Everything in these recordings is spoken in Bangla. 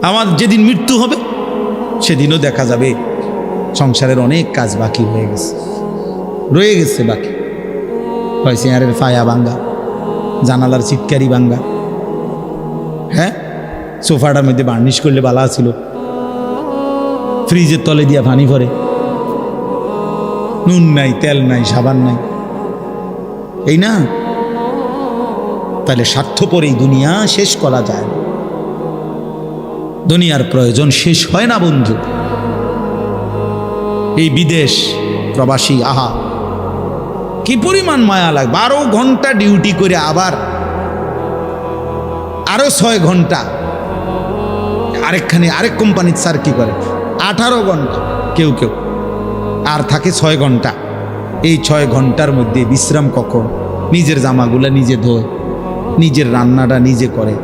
আমার যেদিন মৃত্যু হবে সেদিনও দেখা যাবে সংসারের অনেক কাজ বাকি রয়ে গেছে বাকি। হয় চেয়ারের ফায়া ভাঙ্গা, জানালার চিৎকারি ভাঙ্গা, হ্যাঁ সোফাটার মধ্যে বার্নিশ করলে বালা ছিল, ফ্রিজের তলে দিয়া পানি ভরে, নুন নাই, তেল নাই, সাবান নাই, এই না? তাহলে স্বার্থপর এই দুনিয়া শেষ করা যায় না। দুনিয়ার প্রয়োজন শেষ হয় না বন্ধু। এই বিদেশ প্রবাসী, আহা কি পরিমাণ মায়া লাগে। 12 ঘন্টা ডিউটি করে আবার আরো 6 ঘন্টা আরেকখানে আরেক কোম্পানির স্যার কি করে 18 ঘন্টা, কেউ কেউ আর থাকে 6 ঘন্টা। এই 6 ঘন্টার মধ্যে বিশ্রাম কখন? নিজের জামাগুলা নিজে ধোয়, নিজের রান্নাটা নিজে করে।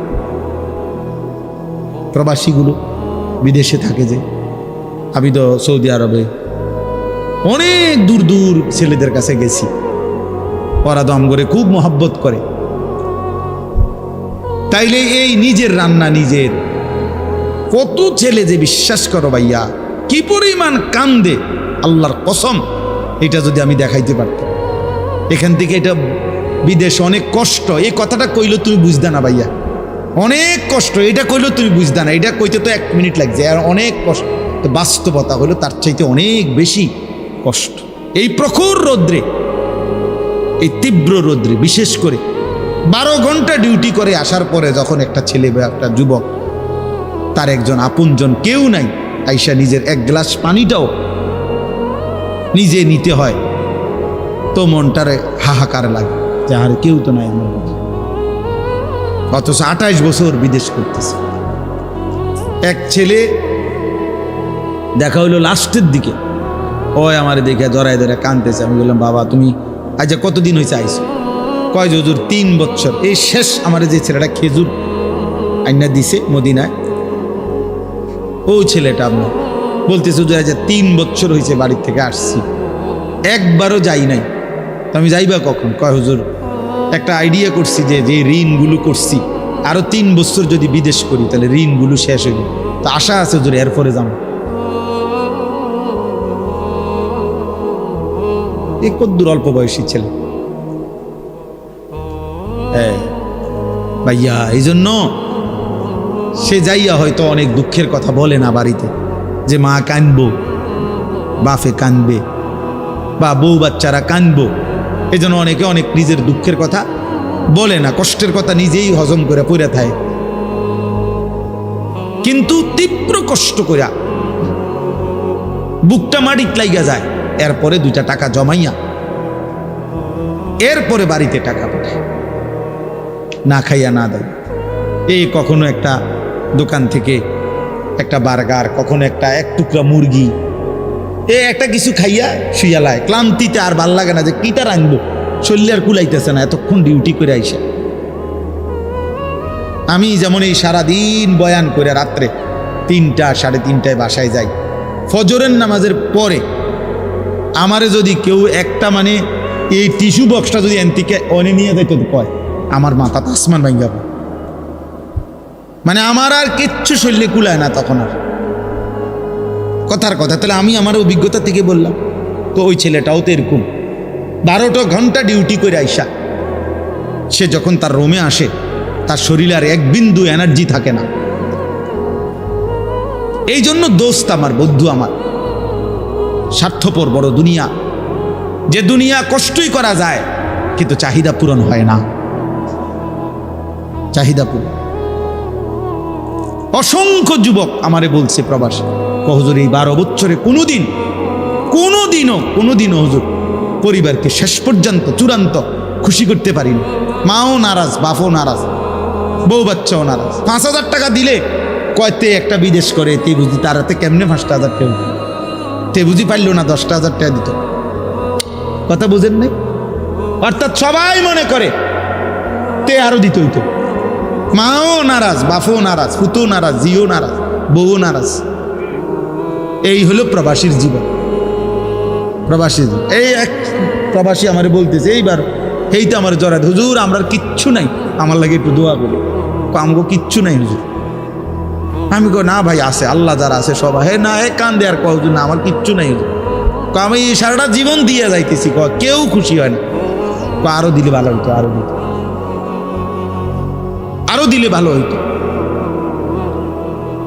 প্রবাসীগুলো বিদেশে থাকে যে, আমি তো সৌদি আরবে অনেক দূর দূর ছেলেদের কাছে গেছি, ওরা দম করে খুব মহব্বত করে। তাইলে এই নিজের রান্না নিজের, কত ছেলে যে বিশ্বাস করো ভাইয়া কি পরিমাণ কান্দে, আল্লাহর কসম। এটা যদি আমি দেখাইতে পারতাম। এখান থেকে এটা বিদেশ অনেক কষ্ট, এই কথাটা কইলে তুমি বুঝদা না ভাইয়া, অনেক কষ্ট। এটা কইলেও তুমি বুঝদা না, এটা কইতে তো 1 মিনিট লাগছে, আর অনেক কষ্ট। তো বাস্তবতা হলো তার চাইতে অনেক বেশি কষ্ট। এই প্রখর রৌদ্রে, এই তীব্র রৌদ্রে, বিশেষ করে 12 ঘন্টা ডিউটি করে আসার পরে যখন একটা ছেলে বা একটা যুবক, তার একজন আপনজন কেউ নাই, আইসা নিজের 1 গ্লাস পানিটাও নিজে নিতে হয়, তো মনটারে হাহাকার লাগে যে আর কেউ তো নাই আমার। অথচ 28 বছর বিদেশ করতেছে। এক ছেলে দেখা হইলো লাস্টের দিকে, ওই আমার দেখে জড়াই ধরে কাঁদতেছে। আমি বললাম, বাবা তুমি আজ কতদিন হয়েছে আইসো? কয় যে হুজুর 3 বছর। এই শেষ আমার যে ছেলেটা খেজুর আইনা দিছে মদিনায়, ওই ছেলেটা আপনার বলতেছে হুজুর আজ 3 বছর হয়েছে বাড়ির থেকে আসছি, একবারও যাই নাই। তো আমি যাইবা কখন? কয় হুজুর একটা আইডিয়া করছি যে যে ঋণগুলো করছি আরো 3 বছর যদি বিদেশ করি তাহলে ঋণগুলো শেষ হইব, তো আশা আছে হুজুর এরপরে যাবো। এই কদ্দুর অল্প বয়সী ছেলে। হ্যাঁ ভাইয়া, এই জন্য সে যাইয়া হয়তো অনেক দুঃখের কথা বলে না বাড়িতে, যে মা কানবো, বাপে কানবে, বা বউ বাচ্চারা কানবো। এই জন্য অনেকে অনেক নিজের দুঃখের কথা বলে না, কষ্টের কথা নিজেই হজম করে পড়ে থাকে। কিন্তু তীব্র কষ্ট করিয়া বুকটা মাটিত লাইগা যায়, এরপরে 2টা টাকা জমাইয়া এরপরে বাড়িতে টাকা পাঠায়, না খাইয়া না দেয়। এই কখনো একটা দোকান থেকে একটা বার্গার, কখনো একটা 1 টুকরা মুরগি, একটা কিছু খাইয়া শুইয়ালায়। ক্লান্তিতে আর ভাল লাগে না যে কিটা রাখবো, শরীর আর কুলাইতেছে না এতক্ষণ ডিউটি করে আইসা। আমি যেমন এই সারাদিন বয়ান করে রাত্রে 3টা 3:30টায় বাসায় যাই, ফজরের নামাজের পরে আমারে যদি কেউ একটা মানে এই টিস্যু বক্সটা যদি এনতিকে অনে নিয়ে যেত, কয় আমার মাথা আসমান ভাঙ যাবে, মানে আমার আর কিচ্ছু শরীরে কুলায় না তখন আর। কথার কথা, তাহলে আমি আমার অভিজ্ঞতা থেকে বললাম। তো ওই ছেলেটাও তো এরকম 12টা ঘন্টা ডিউটি করে আইসা সে যখন তার রুমে আসে, তার শরীরে আর 1 বিন্দু এনার্জি থাকে না। এই জন্য দোস্ত আমার, বন্ধু আমার, স্বার্থপর বড় দুনিয়া, যে দুনিয়া কষ্টই করা যায় কিন্তু চাহিদা পূরণ হয় না। চাহিদা পূরণ। অসংখ্য যুবক আমারে বলছে প্রবাস, হুজুর এই 12 বছরে কোনোদিনও হুজুর পরিবারকে শেষ পর্যন্ত চূড়ান্ত খুশি করতে পারিনি। মাও নারাজ, বাপও নারাজ, বউ বাচ্চাও নারাজ। 5,000 টাকা দিলে কয়তে একটা বিদেশ করে, তে বুঝি তার হাতে কেমনে 5,000 টাকা, তে বুঝি পারল না 10,000 টাকা দিত। কথা বুঝেন নাই? অর্থাৎ সবাই মনে করে তে আরো দিত হইতো। মাও নারাজ, বাপও নারাজ, ফুতো নারাজ, জিও নারাজ, বউ নারাজ। এই হলো প্রবাসীর জীবন। প্রবাসী এই এক প্রবাসী আমারে বলতেছে এইবার, এই তো আমার জড়াত, হুজুর আমরা কিচ্ছু নাই, আমার লাগে একটু দোয়া করি। আমগো কিচ্ছু নাই হুজুর, আমি কই না ভাই আছে, আল্লাহ যারা আছে সবাই। হে না, হে কান দেয়ার কয় না, আমার কিচ্ছু নাই হুজুর। আমি সারাটা জীবন দিয়ে যাইতেছি, কেউ খুশি হয় না। আরো দিলে ভালো হইতো, আরো দিলে ভালো হইতো।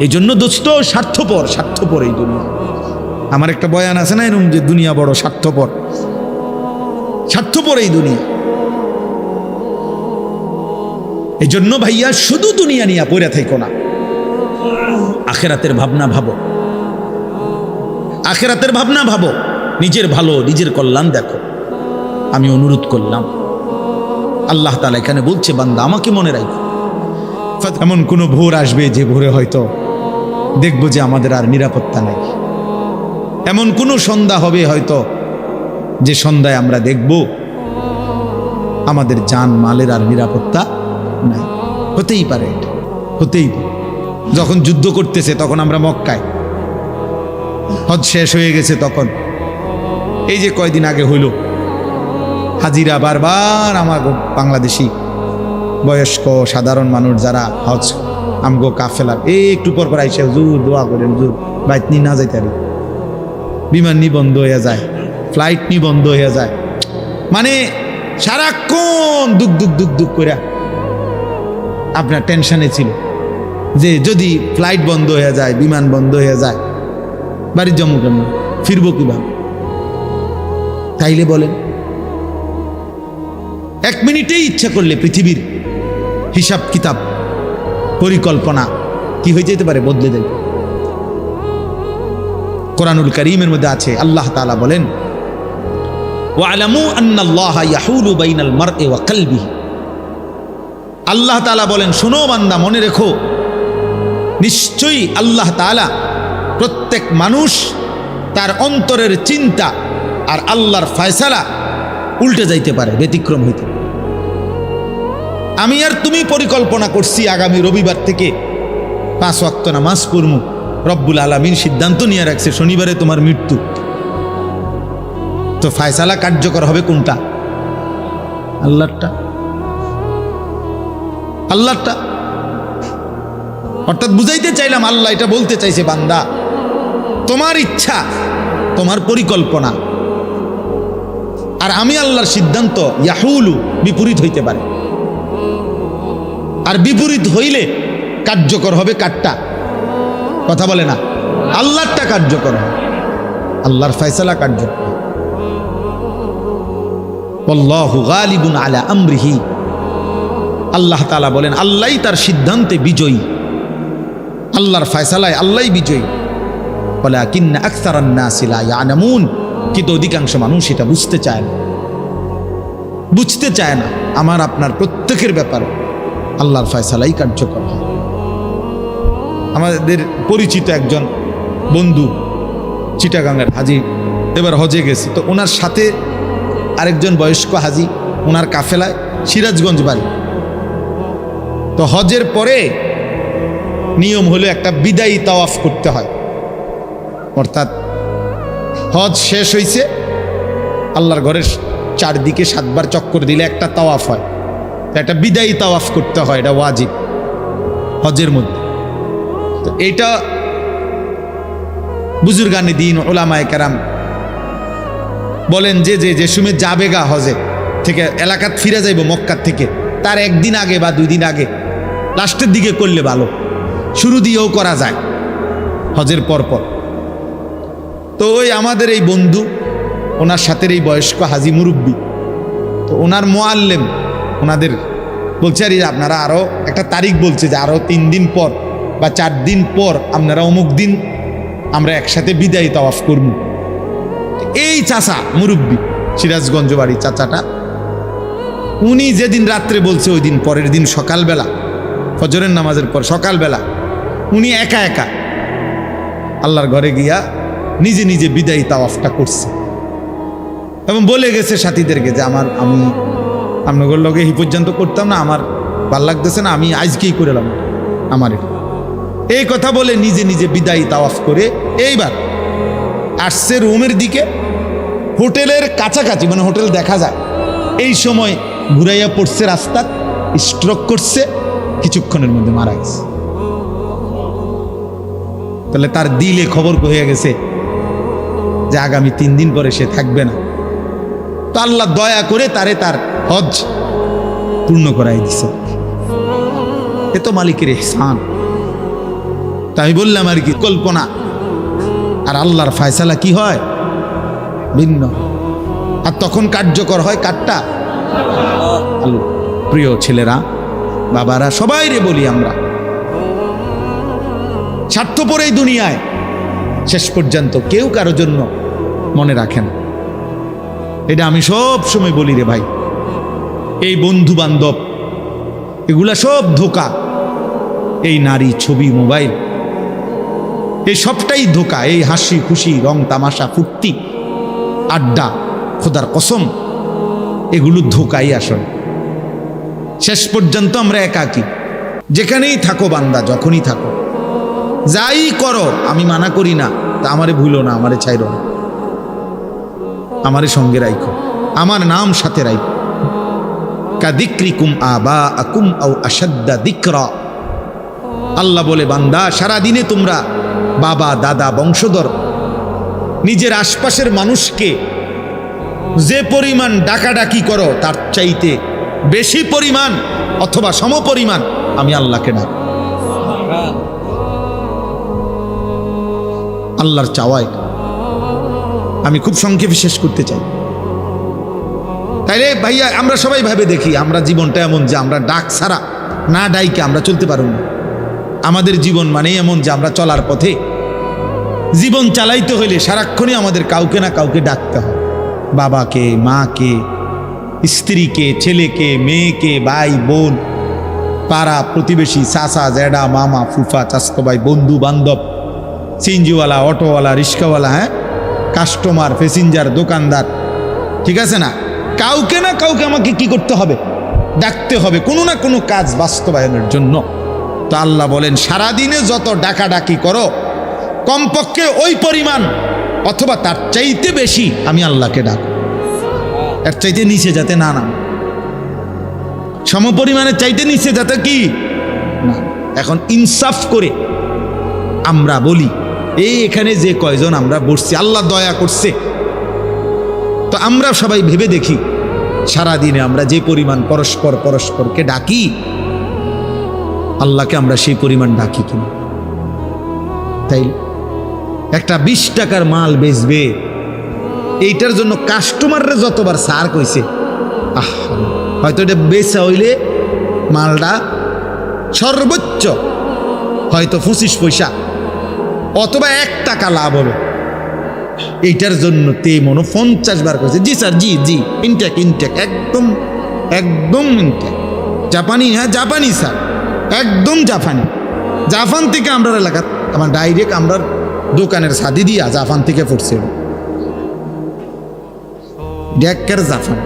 এই জন্য দোস্ত স্বার্থপর এই দুনিয়া। আমার একটা বয়ান আছে না এরকম, যে দুনিয়া বড় স্বার্থপর এই দুনিয়া। এই জন্য ভাইয়া শুধু দুনিয়া নিয়ে পড়ে থাকো না, আখেরাতের ভাবনা ভাবো, নিজের ভালো, নিজের কল্যাণ দেখো। আমি অনুরোধ করলাম, আল্লাহ তাআলা এখানে বলছে, বান্দা আমাকে মনে রাখো। এমন কোন ভোর আসবে যে ভোরে হয়তো দেখবো যে আমাদের আর নিরাপত্তা নাই। এমন কোন সন্ধ্যা হবে হয়তো যে সন্ধ্যায় আমরা দেখব আমাদের জান মালের আর নিরাপত্তা নাই। হতেই পারে, যখন যুদ্ধ করতেছে তখন আমরা মক্কায়, হজ শেষ হয়ে গেছে তখন, এই যে কয়দিন আগে হইল, হাজিরা বারবার আমার বাংলাদেশি বয়স্ক সাধারণ মানুষ যারা হজ আমগো কাফেলার একটু পর আইসে, হুজুর দোয়া করেন, হুজুর বাইত নি না যাইতে পারি, বিমান নি বন্ধ হয়ে যায়, ফ্লাইট নি বন্ধ হয়ে যায়, মানে সারাক্ষণ দুঃখ করে আপনার টেনশনে ছিল যে যদি ফ্লাইট বন্ধ হয়ে যায়, বিমান বন্ধ হয়ে যায়, বাড়ির জম্মু কেমন ফিরবো কিভাবে? তাইলে বলেন, এক মিনিটেই ইচ্ছা করলে পৃথিবীর হিসাব কিতাব পরিকল্পনা কি হয়ে যেতে পারে, বদলে দেবে। কোরআনুল কারীমের মধ্যে আছে, আল্লাহ তাআলা বলেন, ওয়ালামু আন্নাল্লাহা ইয়াহুলু বাইনাল মারই ওয়া কলবিহি। আল্লাহ তাআলা বলেন, শোনো বান্দা, মনে রেখো, নিশ্চয়ই আল্লাহ তাআলা প্রত্যেক মানুষ তার অন্তরের চিন্তা আর আল্লাহর ফয়সালা উল্টে যাইতে পারে, ব্যতিক্রম হইতে। আমি আর তুমি পরিকল্পনা করছি আগামী রবিবার থেকে 5 ওয়াক্ত নামাজ পড়মু, রব্বুল আলামিন সিদ্ধান্ত নিয়ে রাখছে শনিবারে তোমার মৃত্যু, তো ফয়সালা কার্যকর হবে কোনটা? আল্লাহরটা। অর্থাৎ বুঝাইতে চাইলাম, আল্লাহ এটা বলতে চাইছে, বান্দা তোমার ইচ্ছা, তোমার পরিকল্পনা আর আমি আল্লাহর সিদ্ধান্ত ইয়াহুলু বিপরীত হইতে পারে, আর বিপরীত হইলে কার্যকর হবে কারটা? কথা বলে না, আল্লাহরটা কার্যকর হয়, আল্লাহর ফয়সালা কার্যকর। আল্লাহু গালিবুন আলা আমরিহি। আল্লাহ তাআলা বলেন, আল্লাহই তার সিদ্ধান্তে বিজয়ী, আল্লাহর ফয়সালায় আল্লাহই বিজয়ী। ওয়ালাকিন্না আকসারান নাসি লা ইয়ালামুন। কিন্তু অধিকাংশ মানুষ এটা বুঝতে চায় না। আমার আপনার প্রত্যেকের ব্যাপারে আল্লাহর ফয়সালাই কার্যকর হয়। আমাদের পরিচিত একজন বন্ধু চিটাগাঙ্গের হাজি, এবার হজে গেছে, তো ওনার সাথে আরেকজন বয়স্ক হাজি, ওনার কাফেলায় সিরাজগঞ্জ বাড়ি। তো হজের পরে নিয়ম হলো একটা বিদায়ী তাওয়াফ করতে হয়, অর্থাৎ হজ শেষ হয়েছে, আল্লাহর ঘরের চারদিকে 7 বার চক্কর দিলে একটা তাওয়াফ হয়, একটা বিদায়ী তাওয়াফ করতে হয়, এটা ওয়াজিব হজের মধ্যে। তো এটা বুজুর্গানে দিন ওলামায়ে কেরাম বলেন যে সময় যাবে গা হজে থেকে এলাকাত ফিরে যাইব মক্কার থেকে, তার একদিন আগে বা 2 দিন আগে লাস্টের দিকে করলে ভালো, শুরু দিয়েও করা যায় হজের পর। তো ওই আমাদের এই বন্ধু, ওনার সাথে এই বয়স্ক হাজি মুরব্বী, তো ওনার মুআল্লিম ওনাদের বলছে, আর আপনারা আরও একটা তারিখ বলছে যে আরও 3 দিন পর বা 4 দিন পর আপনারা অমুক দিন আমরা একসাথে বিদায়ী তাওয়াফ করব। এই চাচা মুরব্বী, সিরাজগঞ্জ বাড়ি চাচাটা, উনি যেদিন রাত্রে বলছে ওই দিন পরের দিন সকালবেলা ফজরের নামাজের পর সকালবেলা উনি একা আল্লাহর ঘরে গিয়া নিজে নিজে বিদায়ী তাওয়াফটা করছে এবং বলে গেছে সাথীদেরকে যে আমি আপনাদের লগে এই পর্যন্ত করতাম না, আমার ভাল লাগতেছে না, আমি আজকেই করলাম আমার এই কথা বলে নিজে নিজে বিদায়ী তাওয়াফ করে এইবার আসছে রুমের দিকে, হোটেলের কাছাকাছি, মানে হোটেল দেখা যায়, এই সময় ঘুরাইয়া পড়ছে রাস্তা, স্ট্রোক করছে, কিছুক্ষণের মধ্যে মারা গেছে। তাহলে তার দিলে খবর হয়ে গেছে যে আগামী 3 দিন পরে সে থাকবে না। তো আল্লাহ দয়া করে তারে তার হজ পূর্ণ করাই দিছে। এ তো মালিকের ইহসান। তা আমি বললাম আর কি, কল্পনা আর আল্লাহর ফয়সালা কি হয় ভিন্ন। আর তখন কার্যকর হয় কারটা? আল্লাহ। প্রিয় ছেলেরা, বাবারা, সবাই রে বলি, আমরা স্বার্থপর এই দুনিয়ায় শেষ পর্যন্ত কেউ কারো জন্য মনে রাখেন। এটা আমি সব সময় বলি রে ভাই, এই বন্ধু বান্ধব এগুলা সব ধোঁকা। এই নারী, ছবি, মোবাইল, এই সবটাই ধোঁকা। এই হাসি খুশি, রং তামাশা, ফুর্তি, আড্ডা, খোদার কসম, এগুলো ধোঁকাই আসল। শেষ পর্যন্ত আমরা একাকী। যেখানেই থাকো বান্দা, যখনই থাকো, যাই করো, আমি মানা করি না, তা আমারে ভুলো না, আমারে ছাইরো না, আমারে সঙ্গে রাইখো, আমার নাম সাথে রাইখো। কাদিক্রিকুম আবা আকুম আও আসাদ্দা দিকরা। আল্লাহ বলে, বান্দা, সারাদিনে তোমরা বাবা, দাদা, বংশধর, নিজের আশপাশের মানুষকে যে পরিমাণ ডাকাডাকি করো, তার চাইতে বেশি পরিমাণ অথবা সমপরিমাণ আমি আল্লাহকে ডাক। আল্লাহর চাওয়ায় আমি খুব সংক্ষেপে শেষ করতে চাই। তাইলে ভাইয়া, আমরা সবাই ভাবে দেখি, আমরা জীবনটা এমন যে আমরা ডাক ছাড়া, না ডাইকে আমরা চলতে পারব না। আমাদের জীবন মানে এমন যে আমরা চলার পথে জীবন চালাইতে হইলে সারাক্ষণই আমাদের কাউকে না কাউকে ডাকতে হয়। বাবাকে, মাকে, স্ত্রীকে, ছেলেকে, মেয়েকে, ভাই বোন, পাড়া প্রতিবেশী, চাচা, জ্যাডা, মামা, ফুফা, চাচতো ভাই, বন্ধু বান্ধব, সিএনজিওয়ালা, অটোওয়ালা, রিক্সাওয়ালা, হ্যাঁ, কাস্টমার, প্যাসেঞ্জার, দোকানদার, ঠিক আছে না? কাউকে না কাউকে আমাকে কি করতে হবে? ডাকতে হবে, কোনো না কোনো কাজ বাস্তবায়নের জন্য। তো আল্লাহ বলেন, সারাদিনে যত ডাকাডাকি করো, কমপক্ষে ওই পরিমাণ অথবা তার চাইতে বেশি আমি আল্লাহকে ডাক। এর চাইতে নিচে যাতে না নাম, সমপরিমাণের চাইতে নিচে যাতে কি না। এখন ইনসাফ করে আমরা বলি, এই এখানে যে কয়জন আমরা বসছি, আল্লাহ দয়া করছে, তো আমরা সবাই ভেবে দেখি, সারাদিনে আমরা যে পরিমাণ পরস্পরকে ডাকি, আল্লাহকে আমরা সেই পরিমাণ ডাকি কিনা? তাই একটা 20 টাকার মাল বেচবে, এইটার জন্য কাস্টমাররা যতবার সার কইছে, হয়তো এটা বেচা হইলে মালটা সর্বোচ্চ হয়তো 25 পয়সা অথবা 1 টাকা লাভ হবে। এইটার জন্য তে মনে 50 বার কইছে, জি স্যার, জি জি, ইনটেক, একদম ইনটেক, জাপানি, হ্যাঁ জাপানি স্যার, একদম জাপানি। জাপান থেকে আমরা এলাকা, আমার ডাইরেক্ট আমরা দোকানের সাদি দিয়া জাপান থেকে পড়ছে, ডেকের জাপান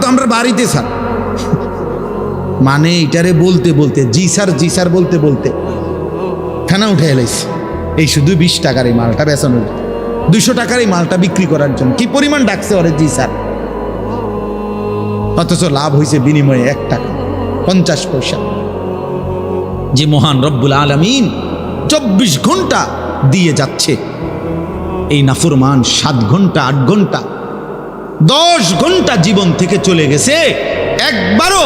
তো আমরা বাড়িতে স্যার, মানে এটারে বলতে বলতে, জি স্যার বলতে বলতে ফেনা উঠে এলাইছে। এই শুধু 20 টাকার এই মালটা বেচানোর, 200 টাকার এই মালটা বিক্রি করার জন্য কি পরিমাণ ডাকছে ওরে, জি স্যার, অথচ লাভ হয়েছে বিনিময়ে 1 টাকা 50 পয়সা। যে মহান রব্বুল আলামিন 24 ঘন্টা দিয়ে যাচ্ছে, এই নাফরমান 7 ঘন্টা 8 ঘন্টা 10 ঘন্টা জীবন থেকে চলে গেছে, একবারও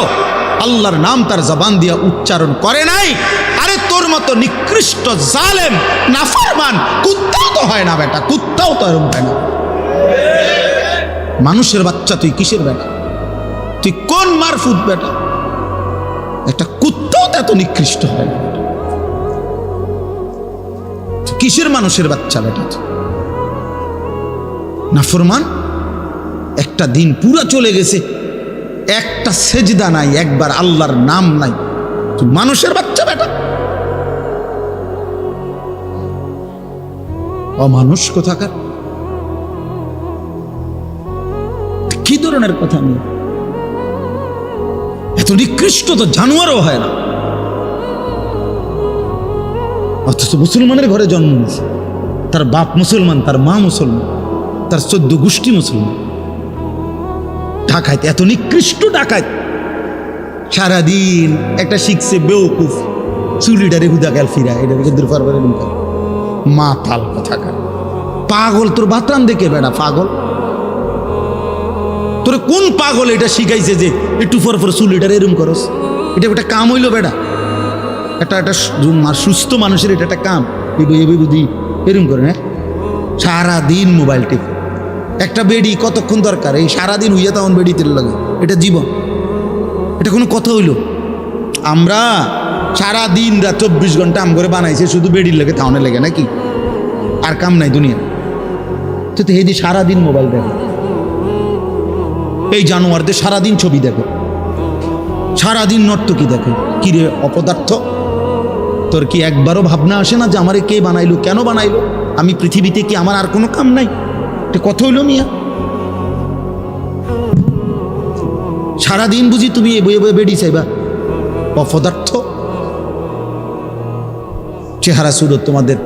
আল্লাহর নাম তার জবান দিয়ে উচ্চারণ করে নাই। আরে তোর মতো নিকৃষ্ট জালেম নাফরমান কুত্তাও তো হয় না বেটা, কুত্তাও তো এরকম হয় না। মানুষের বাচ্চা তুই কিসের বেটা? তুই কোন মারফুত বেটা? একটা কুত্তাও তো এত নিকৃষ্ট হয় না। কিসের মানুষের বাচ্চা বেটা? নাফরমান একটা দিন পুরা চলে গেছে, একটা সেজদা নাই, একবার আল্লাহর নাম নাই, তুই মানুষের বাচ্চা বেটা? অমানুষ কোথাকার, কি ধরনের কথা নিয়ে? এত নিকৃষ্ট তো জানোয়ারও হয় না, অথচ মুসলমানের ঘরে জন্ম নিয়েছে, তার বাপ মুসলমান, তার মা মুসলমান, তার 14 গোষ্ঠী মুসলমান। ডাকাত, এত নিকৃষ্ট ডাকাত, সারাদিন একটা শিখছে বেওকুফ, চুলিটারে হুদা গেল ফিরা এটা দূর পারবে মাতাল কথা কার পাগল তোর বাতরান দেখে বেড়া পাগল তোর কোন পাগল এটা শিখাইছে যে একটু পর পর চুলিটারে এরম করস এটা একটা কাম হইলো বেড়া একটা সুস্থ মানুষের এটা একটা কাম বুদ্ধি এরম করে হ্যাঁ সারাদিন মোবাইল টিপ একটা বেডি কতক্ষণ দরকার এই সারাদিন হইয়া তখন বেডি তেল লাগে এটা জীবন এটা কোনো কথা হইলো আমরা সারাদিন রাত 24 ঘন্টা আম করে বানাইছে শুধু বেডির লাগে তাহলে লেগে নাকি আর কাম নাই দুনিয়া তো হেদি সারাদিন মোবাইল দেখো এই জানোয়ারদের সারাদিন ছবি দেখো সারাদিন নর্তকী দেখো কি রে অপদার্থ তোর কি একবারও ভাবনা আসে না যে আমারে কে বানাইলো কেন বানাইলো আমি পৃথিবীতে কি আমার আর কোনো কাম নাই এটা কথা হইলো মিয়া সারাদিন বুঝি তুমি এ বয়ে বয়ে বেড়ি চাইবা অপদার্থ চেহারা সুরত তোমাদের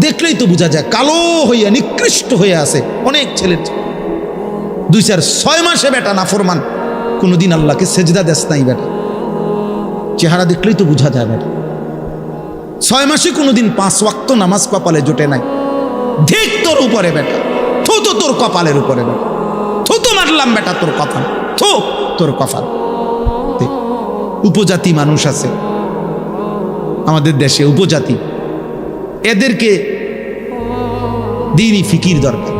দেখলেই তো বোঝা যায় কালো হইয়া নিকৃষ্ট হয়ে আছে অনেক ছেলের 2-4-6 মাসে বেটা নাফরমান কোনোদিন আল্লাহকে সেজদা দেস নাই বেটা চেহারা দেখলেই তো বোঝা যায় বেটা 6 মাসে কোনোদিন 5 ওয়াক্ত নামাজ কপালে জোটে নাই ঠিক তোর উপরে বেটা থু তো তোর কপালের উপরে বেটা থু তো মারলাম বেটা তোর কপাল থু তোর কপাল উপজাতি মানুষ আছে আমাদের দেশে উপজাতি এদেরকে দ্বীনি ফিকির দরকার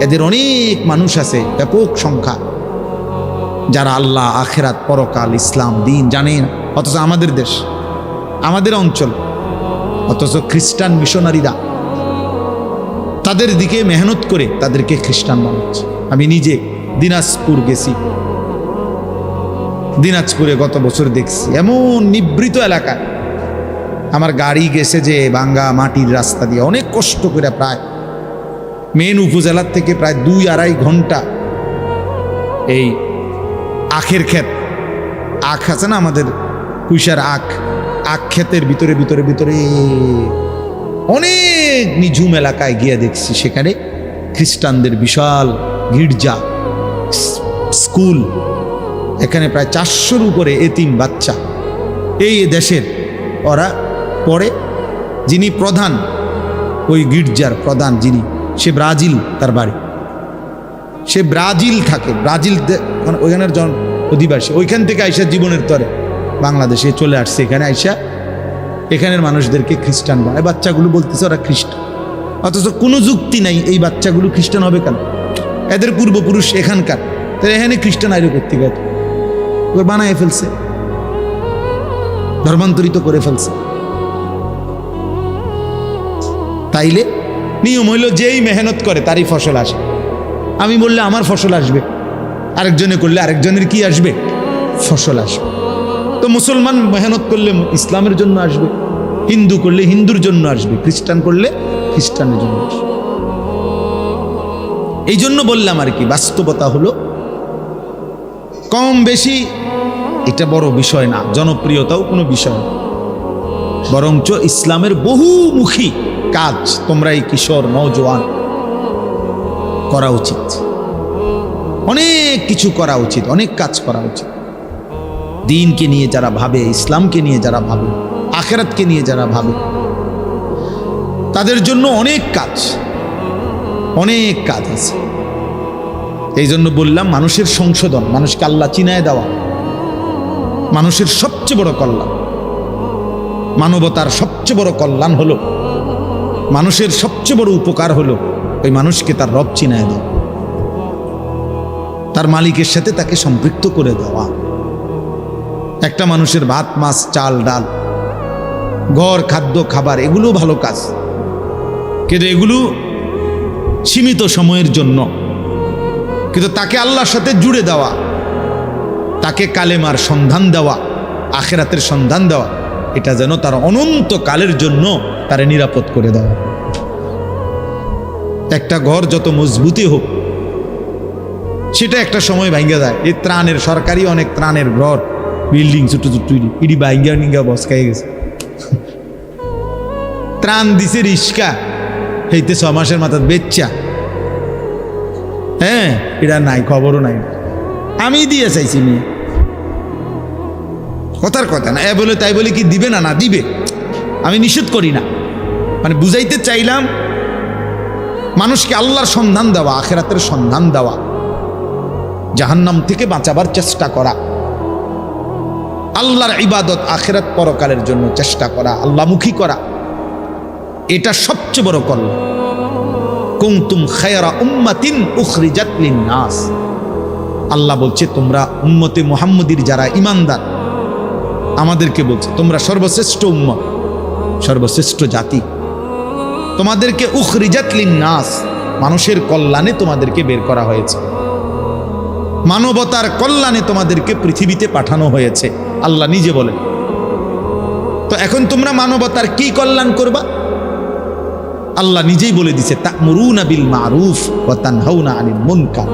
এদের অনেক মানুষ আছে ব্যাপক সংখ্যা যারা আল্লাহ আখেরাত পরকাল ইসলাম দিন জানে না অথচ আমাদের দেশ আমাদের অঞ্চল অথচ খ্রিস্টান মিশনারিরা তাদের দিকে মেহনত করে তাদেরকে খ্রিস্টান বানাচ্ছে আমি নিজে দিনাজপুর গেছি দিনাজপুরে গত বছর দেখছি এমন নিবৃত এলাকা আমার গাড়ি গেছে যে ভাঙ্গা মাটির রাস্তা দিয়ে অনেক কষ্ট করে প্রায় মেন উপজেলার থেকে প্রায় 2-2.5 ঘন্টা এই আখের ক্ষেত আখ আছে না আমাদের কুইশার আখ ক্ষেতের ভিতরে ভিতরে ভিতরে অনেক নিঝুম এলাকায় গিয়ে দেখছি সেখানে খ্রিস্টানদের বিশাল গির্জা স্কুল এখানে প্রায় 400-র উপরে এতিম বাচ্চা এই দেশের ওরা পড়ে যিনি প্রধান ওই গির্জার প্রধান যিনি সে ব্রাজিল তার বাড়ি সে ব্রাজিল থাকে ব্রাজিল ওইখানের জন অধিবাসী ওইখান থেকে আইসা জীবনের তরে বাংলাদেশে চলে আসছে এখানে আইসা এখানের মানুষদেরকে খ্রিস্টান বানায় বাচ্চাগুলো বলতেছে ওরা খ্রিস্টান অথচ কোনো যুক্তি নাই এই বাচ্চাগুলো খ্রিস্টান হবে কেন এদের পূর্বপুরুষ এখানকার তাহলে এখানে খ্রিস্টান আইরো করতে গেছে ওরা বানায় ফেলছে ধর্মান্তরিত করে ফেলছে তাইলে নিয়ম হইল যেই মেহনত করে তারই ফসল আসে আমি বললে আমার ফসল আসবে আরেকজনে করলে আরেকজনের কি আসবে ফসল আসবে তো মুসলমান মেহনত করলে ইসলামের জন্য আসবে হিন্দু করলে হিন্দুর জন্য আসবে খ্রিস্টান করলে খ্রিস্টানের জন্য আসবে এই জন্য বললাম আর কি বাস্তবতা হলো কম বেশি এটা বড় বিষয় না জনপ্রিয়তাও কোনো বিষয় না বরঞ্চ ইসলামের বহুমুখী কাজ তোমরা এই কিশোর নওজোয়ান করা উচিত অনেক কিছু করা উচিত অনেক কাজ করা উচিত দিনকে নিয়ে যারা ভাবে ইসলামকে নিয়ে যারা ভাবে আখিরাতকে নিয়ে যারা ভাবে তাদের জন্য অনেক কাজ আছে এই জন্য বললাম মানুষের সংশোধন মানুষকে আল্লাহ চিনায় দেওয়া মানুষের সবচেয়ে বড় কল্যাণ মানবতার সবচেয়ে বড় কল্যাণ হলো মানুষের সবচেয়ে বড় উপকার হলো ওই মানুষকে তার রব চিনায় দেওয়া তার মালিকের সাথে তাকে সম্পৃক্ত করে দেওয়া একটা মানুষের ভাত মাছ চাল ডাল ঘর খাদ্য খাবার এগুলো ভালো কাজ কিন্তু এগুলো সীমিত সময়ের জন্য কিন্তু তাকে আল্লাহর সাথে জুড়ে দেওয়া তাকে কালেমার সন্ধান দেওয়া আখিরাতের সন্ধান দেওয়া এটা যেন তার অনন্ত কালের জন্য তারে নিরাপদ করে দেওয়া একটা ঘর যত মজবুতি হোক সেটা একটা সময় ভাঙ্গা যায় এই ত্রাণের সরকারি অনেক ত্রাণের ঘর বিল্ডিং ছোট ছোট ইডি ভাঙ্গা নিঙ্গা বসকাই গেছে ত্রাণ দিছে রিস্কা হইতে 6 মাসের মাথায় বেচ্চা হ্যাঁ এটা নাই খবরও নাই আমি দিয়ে চাইছি নিয়ে কথার কথা না, এ বলে তাই বলে কি দিবে না? না দিবে, আমি নিষেধ করি না। মানে বুঝাইতে চাইলাম মানুষকে আল্লাহর সন্ধান দেওয়া, আখিরাতের সন্ধান দেওয়া, জাহান্নাম থেকে বাঁচাবার চেষ্টা করা, আল্লাহর ইবাদত আখিরাত পরকালের জন্য চেষ্টা করা, আল্লাহমুখী করা, এটা সবচেয়ে বড় কল্যাণ। কুনতুম খায়রা উম্মাতিন উখরিজাত লিন-নাস, আল্লাহ বলছে তোমরা উম্মতে মুহাম্মদীর যারা ঈমানদার, আমাদেরকে বলছে তোমরা সর্বশ্রেষ্ঠ উম্মত, সর্বশ্রেষ্ঠ জাতি। তোমাদেরকে উখরিজাত লিন-নাস, মানুষের কল্যাণে তোমাদেরকে বের করা হয়েছে, মানবতার কল্যাণে তোমাদেরকে পৃথিবীতে পাঠানো হয়েছে, আল্লাহ নিজে বলেন। তো এখন তোমরা মানবতার কি কল্যাণ করবা? আল্লাহ নিজেই বলে দিছে, তা'মুরুনা বিল মা'রুফ ওয়া তানহাউনা আনিল মুনকার।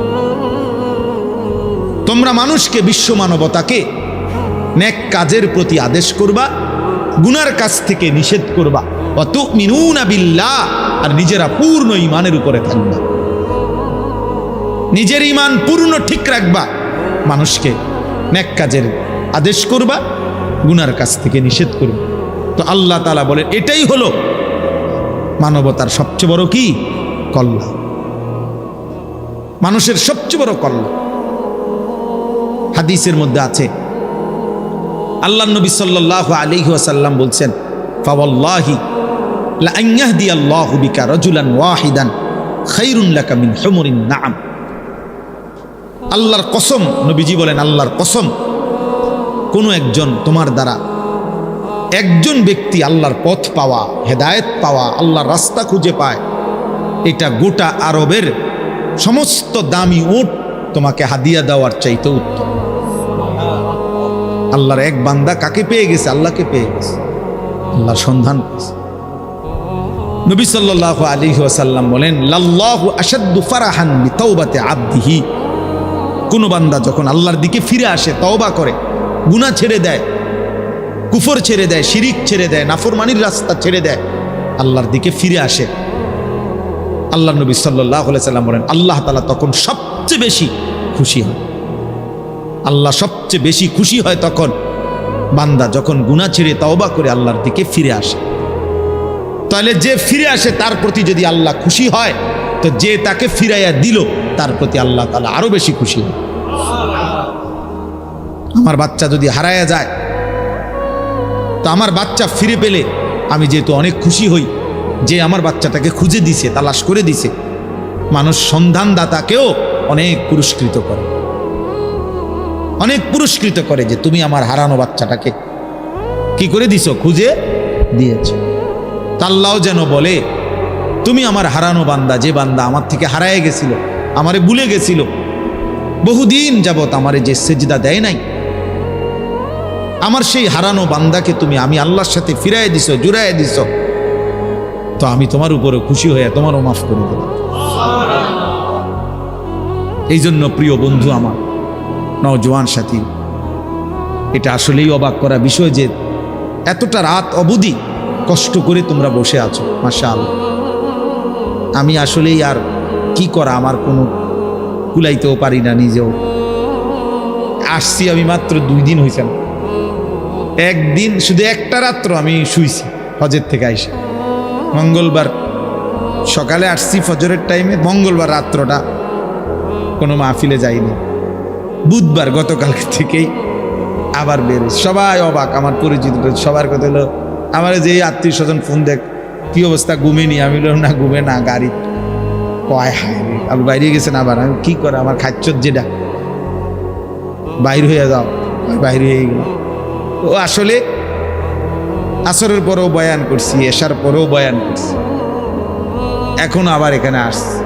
তোমরা মানুষকে, বিশ্ব মানবতাকে নেক কাজের প্রতি আদেশ করবা, গুনার কাজ থেকে নিষেধ করবা। ওয়া তু'মিনুনা বিল্লাহ, আর নিজেরা পূর্ণ ঈমানের উপরে থাকবা, নিজের ঈমান পূর্ণ ঠিক রাখবা, মানুষকে নেক কাজের আদেশ করবা, গুনার কাজ থেকে নিষেধ করবা। তো আল্লাহ তাআলা বলেন এটাই হলো মানবতার সবচেয়ে বড় কি কল্যাণ, মানুষের সবচেয়ে বড় কল্যাণ। হাদিসের মধ্যে আছে, আল্লাহর নবী সাল্লাল্লাহু আলাইহি ওয়াসাল্লাম বলছেন, ফাওয়াল্লাহি লা আন ইয়াহদিয়াল্লাহু বিকা রাজুলান ওয়াহিদান খায়রুন লাকা মিন হুমুরিন নাআম। আল্লাহর কসম, নবীজি বলেন আল্লাহর কসম, কোনো একজন তোমার দ্বারা একজন ব্যক্তি আল্লাহর পথ পাওয়া, হেদায়েত পাওয়া, আল্লাহর রাস্তা খুঁজে পায়, এটা গোটা আরবের সমস্ত দামি উট তোমাকে হাদিয়া দেওয়ার চাইতে উত্তম। আল্লাহর এক বান্দা কাকে পেয়ে গেছে? আল্লাহকে পেয়ে গেছে, আল্লাহর সন্ধান পেয়েছে। নবী সাল্লাল্লাহু আলাইহি ওয়াসাল্লাম বলেন, লাল্লাহু আশাদ্দু ফারাহান বিতাওবাতি আবদিহি। কোন বান্দা যখন আল্লাহর দিকে ফিরে আসে, তওবা করে, গুনাহ ছেড়ে দেয়, কুফর ছেড়ে দেয়, শিরিক ছেড়ে দেয়, নাফরমানির রাস্তা ছেড়ে দেয়, আল্লাহর দিকে ফিরে আসে, আল্লাহ নবী সাল্লাল্লাহু আলাইহি ওয়াসাল্লাম বলেন আল্লাহ তাআলা তখন সবচেয়ে বেশি খুশি হয়। আল্লাহ সবচেয়ে বেশি খুশি হয় তখন বান্দা যখন গুনাহ ছেড়ে তওবা করে আল্লাহর দিকে ফিরে আসে। তাহলে যে ফিরে আসে তার প্রতি যদি আল্লাহ খুশি হয়, তো যে তাকে ফিরাইয়া দিল তার প্রতি আল্লাহ তাআলা আরো বেশি খুশি হয়। আমার বাচ্চা যদি হারায়া যায়, তো আমার বাচ্চা ফিরে পেলে আমি যেহেতু অনেক খুশি হই, যে আমার বাচ্চাটাকে খুঁজে দিছে, তালাশ করে দিছে। মানুষ সন্ধানদাতাকেও অনেক পুরস্কৃত করে, অনেক পুরস্কৃত করে, যে তুমি আমার হারানো বাচ্চাটাকে কি করে দিছো? খুঁজে দিয়েছ। আল্লাহও যেন বলে, তুমি আমার হারানো বান্দা, যে বান্দা আমার থেকে হারায় গেছিল, আমারে ভুলে গেছিল, বহুদিন যাবত আমারে যে সেজদা দেয় নাই, আমার সেই হারানো বান্দাকে তুমি আমি আল্লাহর সাথে ফিরাই দিছো, জুড়াই দিছো, তো আমি তোমার উপরে খুশি হয়ে তোমারও মাফ করে দিলাম। এই জন্য প্রিয় বন্ধু আমার, নওজোয়ান সাথী, এটা আসলেই অবাক করা বিষয় যে এতটা রাত অবধি কষ্ট করে তোমরা বসে আছো। মাশাআল্লাহ, আমি আসলেই আর কি করা, আমার কোনো কুলাইতেও পারি না নিজেও। আসছি আমি মাত্র 2 দিন হয়েছে, একদিন শুধু একটা রাত্র আমি শুইছি হজের থেকে আইসে। মঙ্গলবার সকালে আসছি ফজরের টাইমে, মঙ্গলবার রাত্রটা কোনো মাহফিলে যাইনি, বুধবার গতকালকে থেকেই আবার বের। সবাই অবাক, আমার পরিচিত সবার কথা হলো, আমার যে আত্মীয় স্বজন ফোন দেখ, কি অবস্থা, ঘুমেনি? আমি বললাম না, ঘুমে না, গাড়ি কয় হায় রে, আপনি বাইরে গেছেন। আবার আমি কি করে, আমার খাচ্চর যেটা বাইর হয়ে যাও, বাইর হয়ে গেল। ও আসলে আসরের পরেও বয়ান করছি, এশার পরেও বয়ান করছি, এখন আবার এখানে আসছি।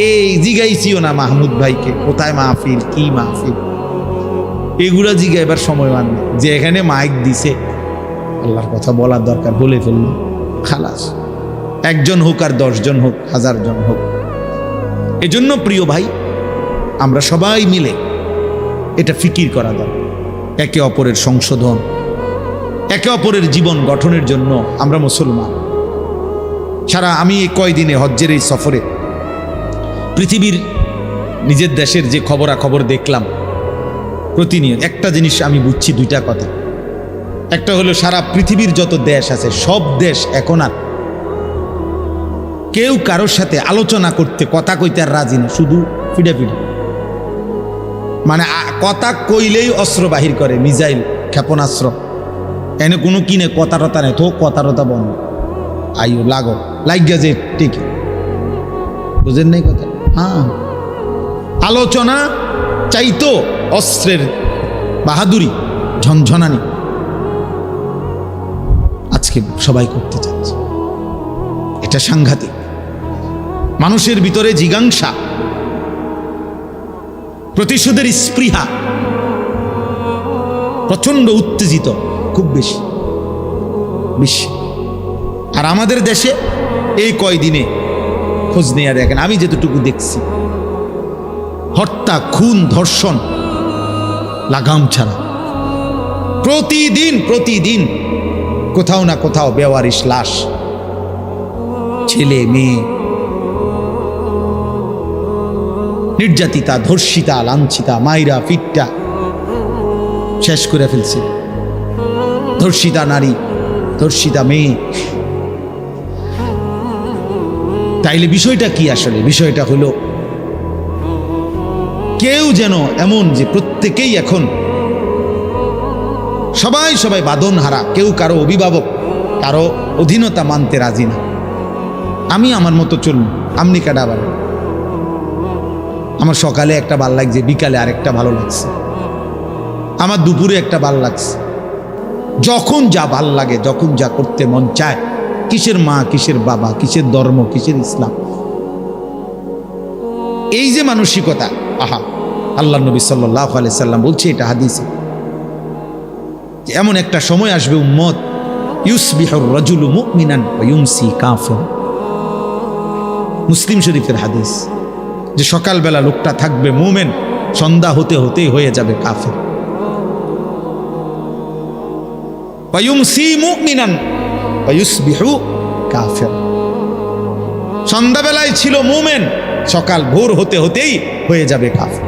এই জিগাইছিও না মাহমুদ ভাইকে, কোথায় মাহফিল, কি মাহফিল, এগুলা জিগাইবার সময় মান নেই। যে এখানে মাইক দিছে, আল্লাহর কথা বলার দরকার, বলে ফেলল, খালাস। 1 জন হোক আর 10 জন হোক, 1000 জন হোক। এজন্য প্রিয় ভাই, আমরা সবাই মিলে এটা ফিকির করা দরকার, একে অপরের সংশোধন, একে অপরের জীবন গঠনের জন্য আমরা মুসলমান। সারা আমি এই কয়দিনে হজ্জের এই সফরে পৃথিবীর নিজের দেশের যে খবরাখবর দেখলাম, প্রতিনিয়ত একটা জিনিস আমি বুঝছি, 2টা কথা। একটা হলো সারা পৃথিবীর যত দেশ আছে সব দেশ এখন আর কেউ কারোর সাথে আলোচনা করতে কথা কইতে আর রাজি না, শুধু ফিডাফিডি। মানে কথা কইলেই অস্ত্র বাহির করে, মিসাইল, ক্ষেপণাস্ত্র। এনে কোনো কিনে কথা টতা নেই, তো কথা টতা বন্ধ। আইও লাগো লাগিয়া যে ঠিক, বুঝেন নাই কথা? হ্যাঁ, আলোচনা চাইতো অস্ত্রের বাহাদুরি, ঝনঝনানি আজকে সবাই করতে চাচ্ছে। এটা সাংঘাতিক। মানুষের ভিতরে জিজ্ঞাসা, প্রতিশোধের স্পৃহা প্রচন্ড উত্তেজিত, খুব বেশি বেশি। আর আমাদের দেশে এই কয়দিনে খোঁজ নেয়া দেখেন, আমি যেতটুকু দেখছি, হত্যা, খুন, ধর্ষণ লাগাম ছাড়া প্রতিদিন প্রতিদিন কোথাও না কোথাও বেওয়ারিশ লাশ, ছেলে মেয়ে নির্যাতিতা, ধর্ষিতা, লাঞ্ছিতা, মাইরা ফিটটা শেষ করে ফেলছে। ধর্ষিতা নারী, ধর্ষিতা মেয়ে। তাইলে বিষয়টা কি আসলে? বিষয়টা হলো কেউ যেন এমন যে প্রত্যেকেই এখন সবাই সবাই বাঁধন হারা, কেউ কারো অভিভাবক, কারো অধীনতা মানতে রাজি না। আমি আমার মতো চলুন, আমনি কাটা আবার আমার সকালে একটা ভাল লাগছে, বিকালে আরেকটা ভালো লাগছে, আমার দুপুরে একটা ভাল লাগছে। যখন যা ভাল লাগে, যখন যা করতে মন চায়, কিসের মা, কিসের বাবা, কিসের ধর্ম, কিসের ইসলাম, এই যে মানসিকতা। আহা, আল্লাহ নবী সাল্লাল্লাহু আলাইহি সাল্লাম বলছে, এটা হাদিসে, যে এমন একটা সময় আসবে উম্মত, ইউসবিহুর রাজুলু মুমিনান ওয়া ইউমসি কাফির। মুসলিম শরীফের হাদিস, যে সকালবেলা লোকটা থাকবে মুমিন, সন্ধ্যা হতে হতেই হয়ে যাবে কাফির। ওয়া ইউমসি মুমিনান ওয়া ইউসবিহু কাফির। সন্ধ্যাবেলায় ছিল মুমিন, সকাল ভোর হতে হতেই হয়ে যাবে কাফির।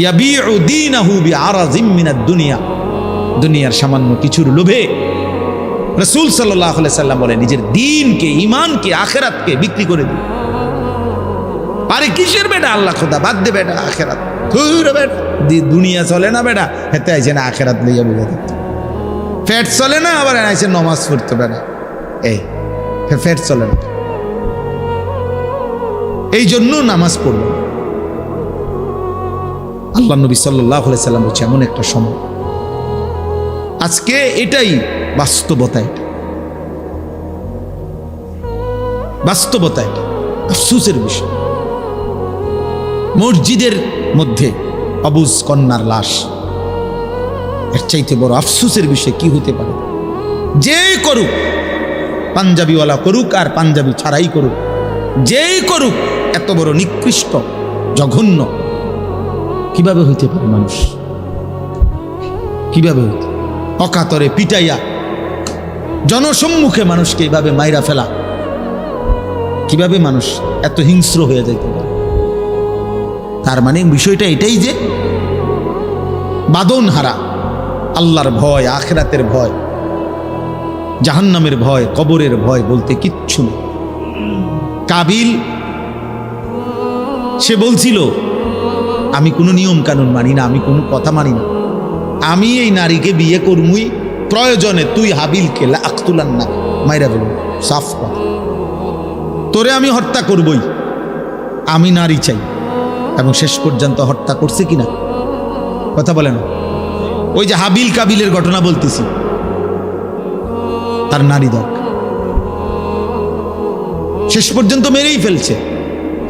ইয়াবিউ দীনাহু বিআরাযিম মিনাদ দুনিয়া। দুনিয়ার সামান্য কিছুর লোভে রাসূল সাল্লাল্লাহু আলাইহি সাল্লাম বলে নিজের দ্বীনকে, ঈমানকে, আখিরাতকে বিক্রি করে দিন। আরে কিসের বেটা আল্লাহ খোদা, বাদ দে বেটা আখিরাত, ধুর বেটা, দুনিয়া চলে না বেটা, হেতে আইছে না আখিরাত লইয়া বুঝা দিতে। ফ্যাট চলে না, আবার আইছে নামাজ পড়তে বেটা, এই ফ্যাট চলে না, এই জন্য নামাজ পড়ল। আল্লাহ নবী সাল্লাল্লাহু আলাইহি সাল্লাম বলছে এমন একটা সময় আজকে, এটাই বাস্তবতা, এটা বাস্তবতা, এটা আফসোসের বিষয়। মসজিদের মধ্যে অবুজ কন্যার লাশ, এর চাইতে বড় আফসোসের বিষয় কি হতে পারে? যে করুক, পাঞ্জাবিওয়ালা করুক আর পাঞ্জাবি ছাড়াই করুক, যেই করুক, এত বড় নিকৃষ্ট, জঘন্য কিভাবে হইতে পারে? মানুষ কিভাবে হইতে, অকাতরে পিটাইয়া জনসম্মুখে মানুষকে এইভাবে মাইরা ফেলা, কিভাবে মানুষ এত হিংস্র হয়ে যাইতে পারে? তার মানে বিষয়টা এটাই যে বাঁধন হারা, আল্লাহর ভয়, আখিরাতের ভয়, জাহান্নামের ভয়, কবরের ভয় বলতে কিচ্ছু নেই। কাবিল সে বলছিল, আমি কোনো নিয়ম কানুন মানি না, আমি কোনো কথা মানি না, আমি এই নারীকে বিয়ে করমুই, প্রয়োজনে তুই হাবিলকে আখতুলান না, মাইরা ফেলব, সাফ কথা, তোরে আমি হত্যা করবই, আমি নারী চাই। এবং শেষ পর্যন্ত হত্যা করছে কিনা কথা বলে না? ওই যে হাবিল কাবিলের ঘটনা বলতেছি, তার নারী দরকার, শেষ পর্যন্ত মেরেই ফেলছে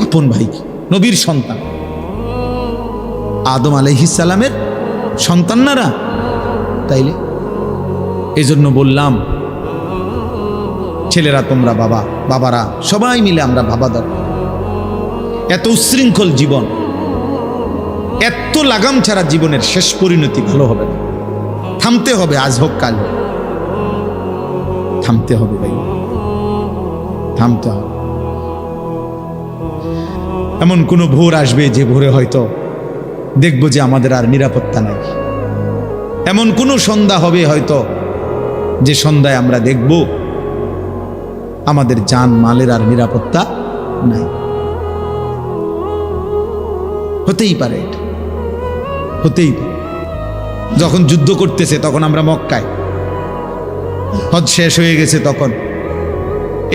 আপন ভাইকে, নবীর সন্তান, আদম আলাইহিস সালামের সন্তানরা। তাইলে এই জন্য বললাম, ছেলেরা তোমরা বাবা, বাবারা সবাই মিলে আমরা ভাবা দরকার। এত উচ্ছৃঙ্খল জীবন, এত লাগাম ছাড়া জীবনের শেষ পরিণতি ভালো হবে না। থামতে হবে, আজ হোক কাল হোক, থামতে হবে ভাই, থামতে হবে। এমন কোনো ভোর আসবে যে ভোরে হয়তো দেখবো যে আমাদের আর নিরাপত্তা নাই। এমন কোনো সন্ধ্যা হবে হয়তো যে সন্ধ্যায় আমরা দেখব আমাদের জান মালের আর নিরাপত্তা নাই। হতেই পারে, এটা হতেই পারে। যখন যুদ্ধ করতেছে তখন আমরা মক্কায়, হজ শেষ হয়ে গেছে তখন,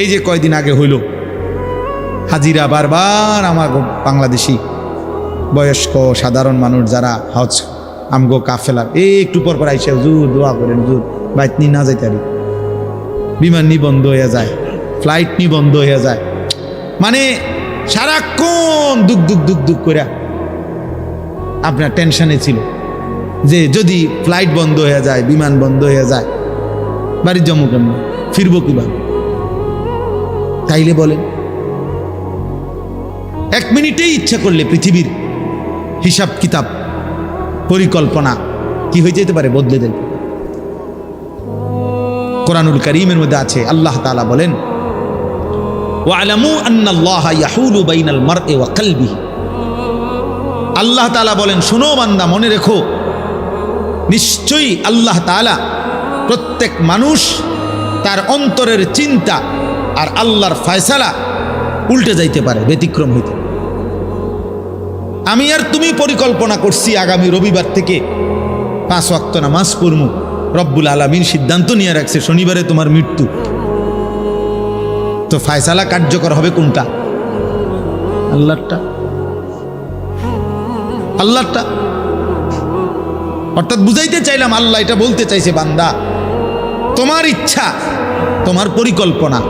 এই যে কয়দিন আগে হইল, হাজিরা বারবার আমার বাংলাদেশি বয়স্ক সাধারণ মানুষ যারা হজ আমগো কাফেলার একটু পর পর আইসে হুজুর দোয়া করেন, হুজুর বাইক নি না যাইতে পারি, বিমান নি বন্ধ হয়ে যায়, ফ্লাইট নি বন্ধ হয়ে যায়, মানে সারাক্ষণ দুঃখ দুঃখ দুঃখ দুঃখ করে আপনার টেনশনে ছিল যে যদি ফ্লাইট বন্ধ হয়ে যায়, বিমান বন্ধ হয়ে যায়, বাড়ির জমু কেমন, ফিরবো কিভাবে? তাইলে বলেন, এক মিনিটেই ইচ্ছা করলে পৃথিবীর হিসাব কিতাব পরিকল্পনা কি হয়ে যেতে পারে, বদলে দেন। কোরআনুল কারীমের মধ্যে আছে, আল্লাহ তাআলা বলেন, ওয়ালামু আন্নাল্লাহা ইয়াহুলু বাইনাল মারই ওয়া কলবিহি। আল্লাহ তাআলা বলেন, শোনো বান্দা, মনে রেখো, নিশ্চয়ই আল্লাহ তাআলা প্রত্যেক মানুষ তার অন্তরের চিন্তা আর আল্লাহর ফয়সালা উল্টে যাইতে পারে, ব্যতিক্রম হইতে। আমি আর তুমি পরিকল্পনা করছি আগামী রবিবার থেকে 5 ওয়াক্ত নামাজ পড়মু, রব্বুল আলামিন সিদ্ধান্ত নিয়ে রাখছে শনিবারে তোমার মৃত্যু, তো ফয়সালা কার্যকর হবে কোনটা? আল্লাহরটা। আল্লাহরটা অর্থাৎ বুঝাইতে চাইলাম, আল্লাহ এটা বলতে চাইছে, বান্দা তোমার ইচ্ছা, তোমার পরিকল্পনা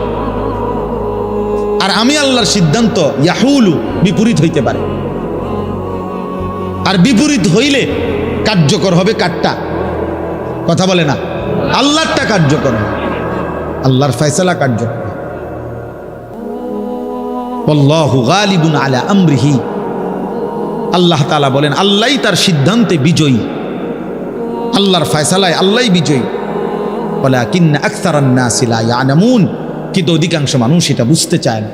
আর আমি আল্লাহর সিদ্ধান্ত ইয়াহুলু বিপরীত হইতে পারে, আর বিপরীত হইলে কার্যকর হবে কারটা? কথা বলে না, আল্লাহরটা কার্যকর হবে, আল্লাহর ফয়সালা কার্যকর। আল্লাহু গালিবুন আলা আমরিহি। আল্লাহ তাআলা বলেন, আল্লাহই তার সিদ্ধান্তে বিজয়ী, আল্লাহর ফয়সালায় আল্লাহই বিজয়ী। ওয়ালাকিন্না আকসারান নাসি লা ইয়ালামুন, কিন্তু অধিকাংশ মানুষ এটা বুঝতে চায় না,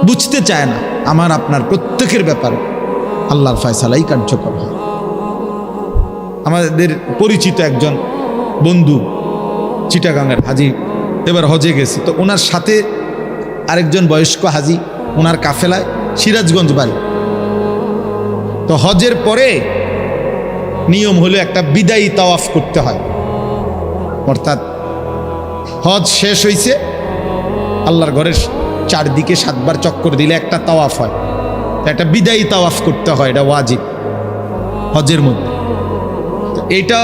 বুঝতে চায় না। আমার আপনার প্রত্যেকের ব্যাপারে আল্লাহর ফয়সালাই কার্যকর হয়। আমাদের পরিচিত একজন বন্ধু চিটাগাঙ্গের হাজি এবার হজে গেছে, তো ওনার সাথে আরেকজন বয়স্ক হাজি, ওনার কাফেলায় সিরাজগঞ্জ বাড়ি। তো হজের পরে নিয়ম হলো একটা বিদায়ী তাওয়াফ করতে হয়, অর্থাৎ হজ শেষ হয়েছে, আল্লাহর ঘরের চারদিকে 7 বার চক্কর দিলে একটা তাওয়াফ হয়, একটা বিদায়ী তাওয়াফ করতে হয়, এটা ওয়াজিব হজের মধ্যে। তো এটা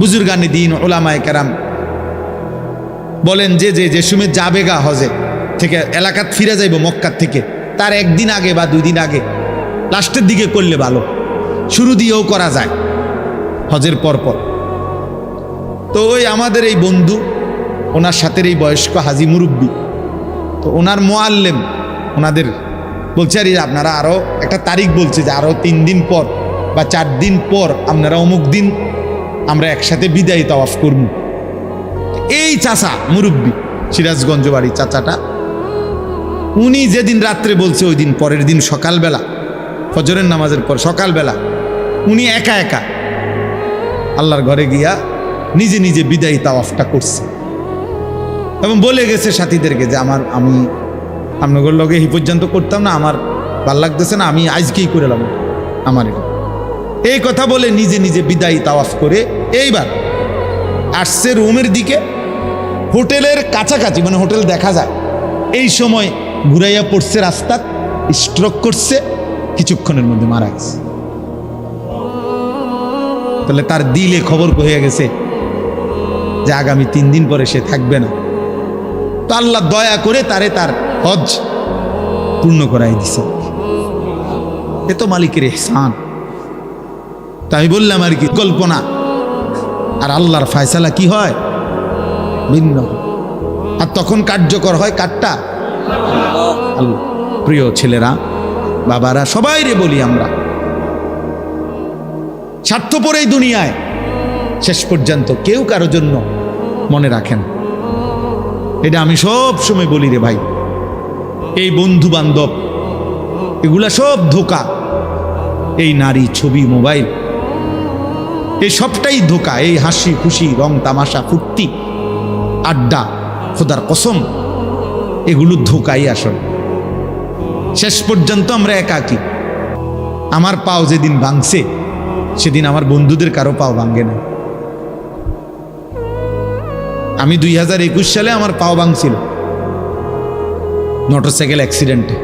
বুজুর্গানে দিন উলামায়ে কেরাম বলেন যে সময় যাবে গা হজে থেকে এলাকাত ফিরে যাইব মক্কার থেকে, তার একদিন আগে বা 2 দিন আগে লাস্টের দিকে করলে ভালো, শুরু দিয়েও করা যায় হজের পরপর। তো ওই আমাদের এই বন্ধু, ওনার সাথে এই বয়স্ক হাজি মুরব্বী, তো ওনার মুআল্লিম ওনাদের বলছে, আরে আপনারা আরও একটা তারিখ বলছে যে আরও 3 দিন পর বা 4 দিন পর আপনারা অমুক দিন আমরা একসাথে বিদায়ী তাওয়াফ করব। এই চাচা মুরব্বী, সিরাজগঞ্জ বাড়ি চাচাটা, উনি যেদিন রাত্রে বলছে ওই দিন পরের দিন সকালবেলা ফজরের নামাজের পর সকালবেলা উনি একা একা আল্লাহর ঘরে গিয়া নিজে নিজে বিদায়ী তাওয়াফটা করছে এবং বলে গেছে সাথীদেরকে যে আমি আপনাদের লগে এই পর্যন্ত করতাম না, আমার ভাল লাগতেছে না, আমি আজকেই করে এলাম আমার এটা। এই কথা বলে নিজে নিজে বিদায়ী তাওয়াফ করে এইবার আসছে রুমের দিকে, হোটেলের কাছাকাছি, মানে হোটেল দেখা যায়, এই সময় ঘুরাইয়া পড়ছে রাস্তা, স্ট্রোক করছে, কিছুক্ষণের মধ্যে মারা গেছে। তাহলে তার দিলে খবর হয়ে গেছে যে আগামী 3 দিন পরে সে থাকবে না। তো আল্লাহ দয়া করে তার হজ পূর্ণ করাই দিছে। এ তো মালিকের ইহসান। তাই বললাম আর কি, কল্পনা আর আল্লাহর ফয়সালা কি হয় ভিন্ন, আর তখন কার্যকর হয় কারটা? আল্লাহ। প্রিয় ছেলেরা, বাবারা, সবাই রে বলি, আমরা স্বার্থপর এই দুনিয়ায় শেষ পর্যন্ত কেউ কারো জন্য মনে রাখেন, এটা আমি সব সময় বলি রে ভাই। এই বন্ধু বান্ধব এগুলা সব ধোঁকা, এই নারী, ছবি, মোবাইল এই সবটাই ধোঁকা। এই হাসি খুশি রং তামাশা ফুর্তি আড্ডা, খোদার কসম এগুলো ধোঁকাই আসল। শেষ পর্যন্ত আমরা একাকী। আমার পাও যেদিন ভাঙছে সেদিন আমার বন্ধুদের কারো পাও ভাঙে না। আমি 2021 সালে আমার পাও ভাঙছিল মোটরসাইকেল অ্যাক্সিডেন্টে।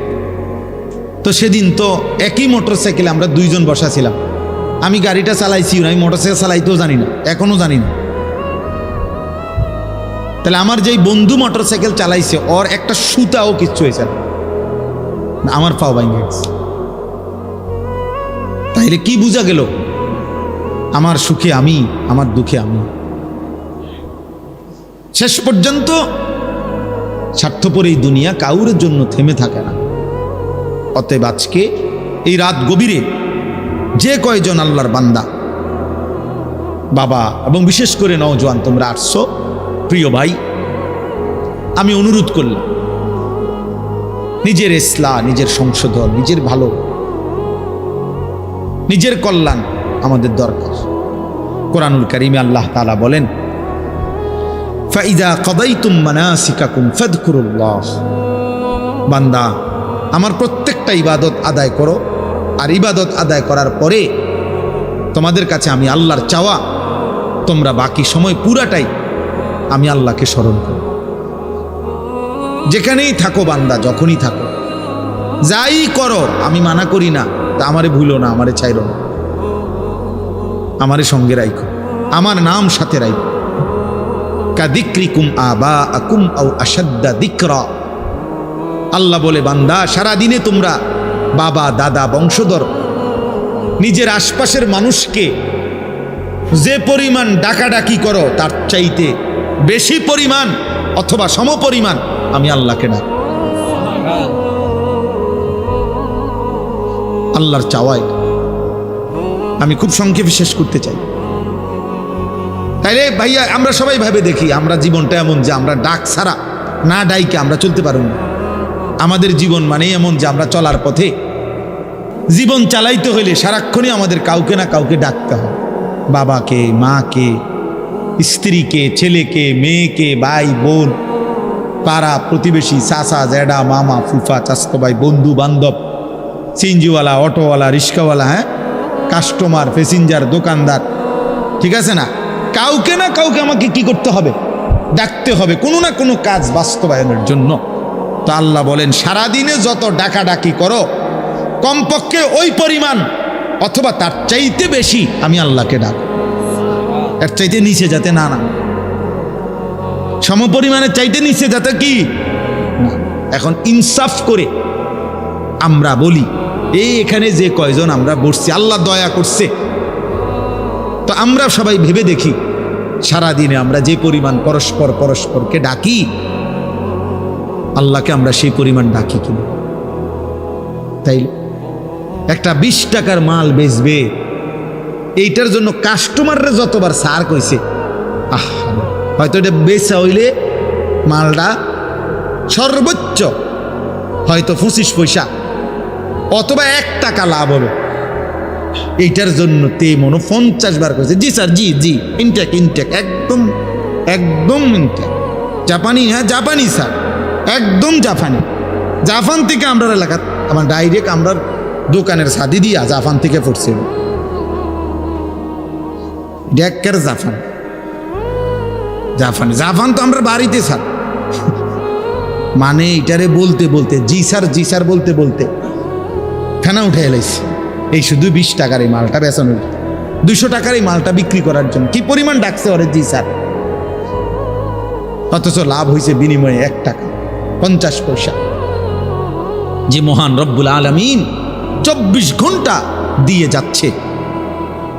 তো সেদিন তো একই মোটরসাইকেলে আমরা দুইজন বসা ছিলাম। আমি গাড়িটা চালাইছি, আমি মোটরসাইকেল চালাইতেও জানি না, এখনো জানি না। তাহলে আমার যেই বন্ধু মোটরসাইকেল চালাইছে ওর একটা সুতাও কিচ্ছু হয়েছে না, আমার পাও ভাঙে গেছে। তাইলে কি বোঝা গেল? আমার সুখে আমি, আমার দুঃখে আমি। শেষ পর্যন্ত স্বার্থপর এই দুনিয়া কাউরের জন্য থেমে থাকে না। অতএব আজকে এই রাত গভীরে যে কয়জন আল্লাহর বান্দা বাবা এবং বিশেষ করে নওজোয়ান তোমরা আসছো, প্রিয় ভাই, আমি অনুরোধ করলাম নিজের ইসলাহ, নিজের সংশোধন, নিজের ভালো, নিজের কল্যাণ আমাদের দরকার। কোরআনুল কারীমে আল্লাহ তাআলা বলেন, ফাইদা কাদাইতুম মানাসিকাকুম ফাযকুরুল্লাহ, বান্দা আমার প্রত্যেকটা ইবাদত আদায় করো, আর ইবাদত আদায় করার পরে তোমাদের কাছে আমি আল্লাহর চাওয়া তোমরা বাকি সময় পুরাটাই আমি আল্লাহকে স্মরণ করো। যেখানেই থাকো বান্দা, যখনই থাকো, যাই করো, আমি মানা করি না, তা আমারে ভুলো না, আমারে ছাইরো না, আমারে সঙ্গে রাখো, আমার নাম সাথে রাখো। কাযিক্রিকুম আবাআকুম আও আশাদ্দা যিকরা, আল্লাহ বলে বান্দা সারাদিনে তোমরা বাবা দাদা বংশধর নিজের আশপাশের মানুষকে যে পরিমাণ ডাকাডাকি করো তার চাইতে বেশি পরিমাণ অথবা সমপরিমাণ আমি আল্লাহকে ডাক। আল্লাহর চাওয়াই আমি খুব সংক্ষেপে শেষ করতে চাই। তাইলে ভাইয়া আমরা সবাই ভাবে দেখি, আমরা জীবনটা এমন যে আমরা ডাক ছাড়া না ডাইকে আমরা চলতে পারব না। আমাদের জীবন মানে এমন যে আমরা চলার পথে জীবন চালাইতে হইলে সারাক্ষণই আমাদের কাউকে না কাউকে ডাকতে হয়। বাবাকে, মাকে, স্ত্রীকে, ছেলেকে, মেয়েকে, ভাই বোন, পাড়া প্রতিবেশী, চাচা জ্যাডা, মামা ফুফা, চাচতো ভাই, বন্ধু বান্ধব, সিএনজিওয়ালা, অটোওয়ালা, রিক্সাওয়ালা, হ্যাঁ, কাস্টমার, প্যাসেঞ্জার, দোকানদার, ঠিক আছে না? কাউকে না কাউকে আমাকে কি করতে হবে? ডাকতে হবে কোনো না কোনো কাজ বাস্তবায়নের জন্য। তো আল্লাহ বলেন সারাদিনে যত ডাকাডাকি করো কমপক্ষে ওই পরিমাণ অথবা তার চাইতে বেশি আমি আল্লাহকে ডাক। এর চাইতে নিচে যাতে না, সমপরিমাণের চাইতে নিচে যাতে কি না। এখন ইনসাফ করে আমরা বলি, এই এখানে যে কয়জন আমরা বসছি আল্লাহ দয়া করছে, তো আমরা সবাই ভেবে দেখি সারাদিনে আমরা যে পরিমাণ পরস্পরকে ডাকি আল্লাহকে আমরা সেই পরিমাণ ডাকি কিনা? তাই একটা 20 টাকার মাল বেচবে, এইটার জন্য কাস্টমাররা যতবার সার কইছে, হয়তো এটা বেচা হইলে মালটা সর্বোচ্চ হয়তো 25 পয়সা অথবা 1 টাকা লাভ হবে। এইটার জন্য তে মনে 50 বার করেছে, জি স্যার, জি জি, ইনটেক একদম একদম ইনটেক, জাপানি, হ্যাঁ জাপানি স্যার, একদম জাপান থেকে আমরা এলাকা আমার ডাইরেক্ট আমরা দোকানের সাদি দিয়া জাপান থেকে পড়ছে, ডেকের জাপান তো আমরা বাড়িতে স্যার, মানে এটারে বলতে বলতে জি স্যার বলতে ফেনা উঠে এলাইছে। এই শুধু 20 টাকার এই মালটা বেচানোর, 200 টাকার এই মালটা বিক্রি করার জন্য কি পরিমাণ ডাকছে ওরে জি স্যার, অথচ লাভ হয়েছে বিনিময়ে 1 টাকা 50 পয়সা। যে মহান রব্বুল আলামিন 24 ঘন্টা দিয়ে যাচ্ছে,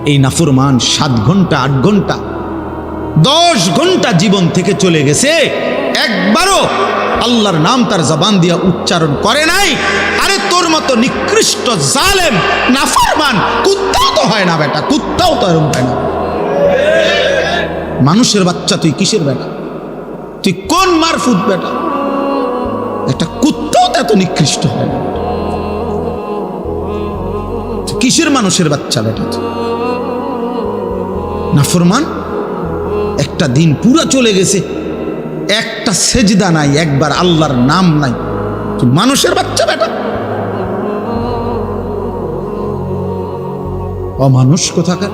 এই নাফরমান 7 ঘন্টা 8 ঘন্টা 10 ঘন্টা জীবন থেকে চলে গেছে, একবারও আল্লাহর নাম তার জবান দিয়া উচ্চারণ করে নাই। আরে তোর মতো নিকৃষ্ট জালেম নাফরমান কুত্তাও তো হয় না বেটা, কুত্তাও তো এরকম হয় না। মানুষের বাচ্চা তুই কিসের বেটা? তুই কোন মারফুত বেটা? একটা কুত্তাও তো এত নিকৃষ্ট হয় না। কিসের মানুষের বাচ্চা বেটা? নাফরমান একটা দিন পুরা চলে গেছে, একটা সেজদা নাই, একবার আল্লাহর নাম নাই। তুই মানুষের বাচ্চা বেটা, অমানুষ কোথাকার।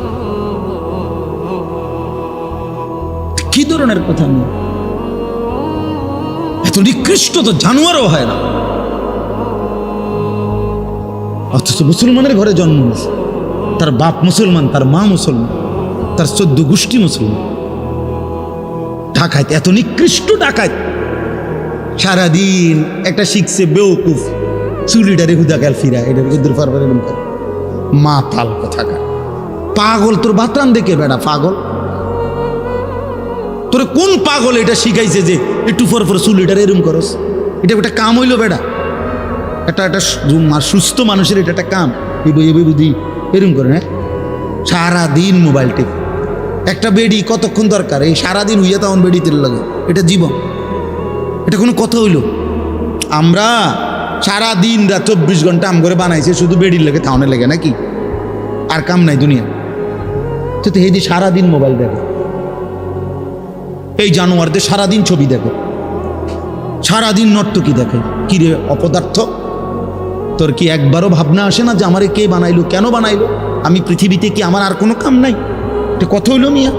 কি ধরনের কথা নিয়ে এত নিকৃষ্ট তো জানোয়ারও হয় না, অথচ মুসলমানের ঘরে জন্ম নিয়েছে। তার বাপ মুসলমান, তার মা মুসলমান, তার 14 গোষ্ঠী মুসলমান। ডাকাত, এত নিকৃষ্ট ডাকাত। সারাদিন একটা শিখছে বেউকুফ, চুলিটারে হুদা গাল ফিরা, এটা উদ্দুর পারবার এরকম করে। মাতাল কোথাকার, পাগল। তোর বাতরান দেখে বেড়া পাগল। তোরে কোন পাগল এটা শিখাইছে যে একটু পর পর চুলিটারে এরম করস? এটা একটা কাম হইলো বেড়া? একটা সুস্থ মানুষের এটা একটা কাম? বুদ্ধি এরম করে না? সারাদিন মোবাইল টেপ। একটা বেডি কতক্ষণ দরকার? এই সারাদিন হইয়া তখন বেডি তেল লাগে, এটা জীবন? এটা কোনো কথা হইল? আমরা সারাদিন রাত 24 ঘন্টা আম করে বানাইছে শুধু বেডির লাগে, তাহলে লাগে নাকি? আর কাম নাই দুনিয়া? তো এই যে সারাদিন মোবাইল দেখে, এই জানোয়ারদের সারাদিন ছবি দেখে, সারাদিন নর্তকী দেখে। কিরে অপদার্থ, তোর কি একবারও ভাবনা আসে না যে আমারে কে বানাইলো, কেন বানাইলো? আমি পৃথিবীতে কি আমার আর কোনো কাম নাই? এটা কথা হইল মিয়া?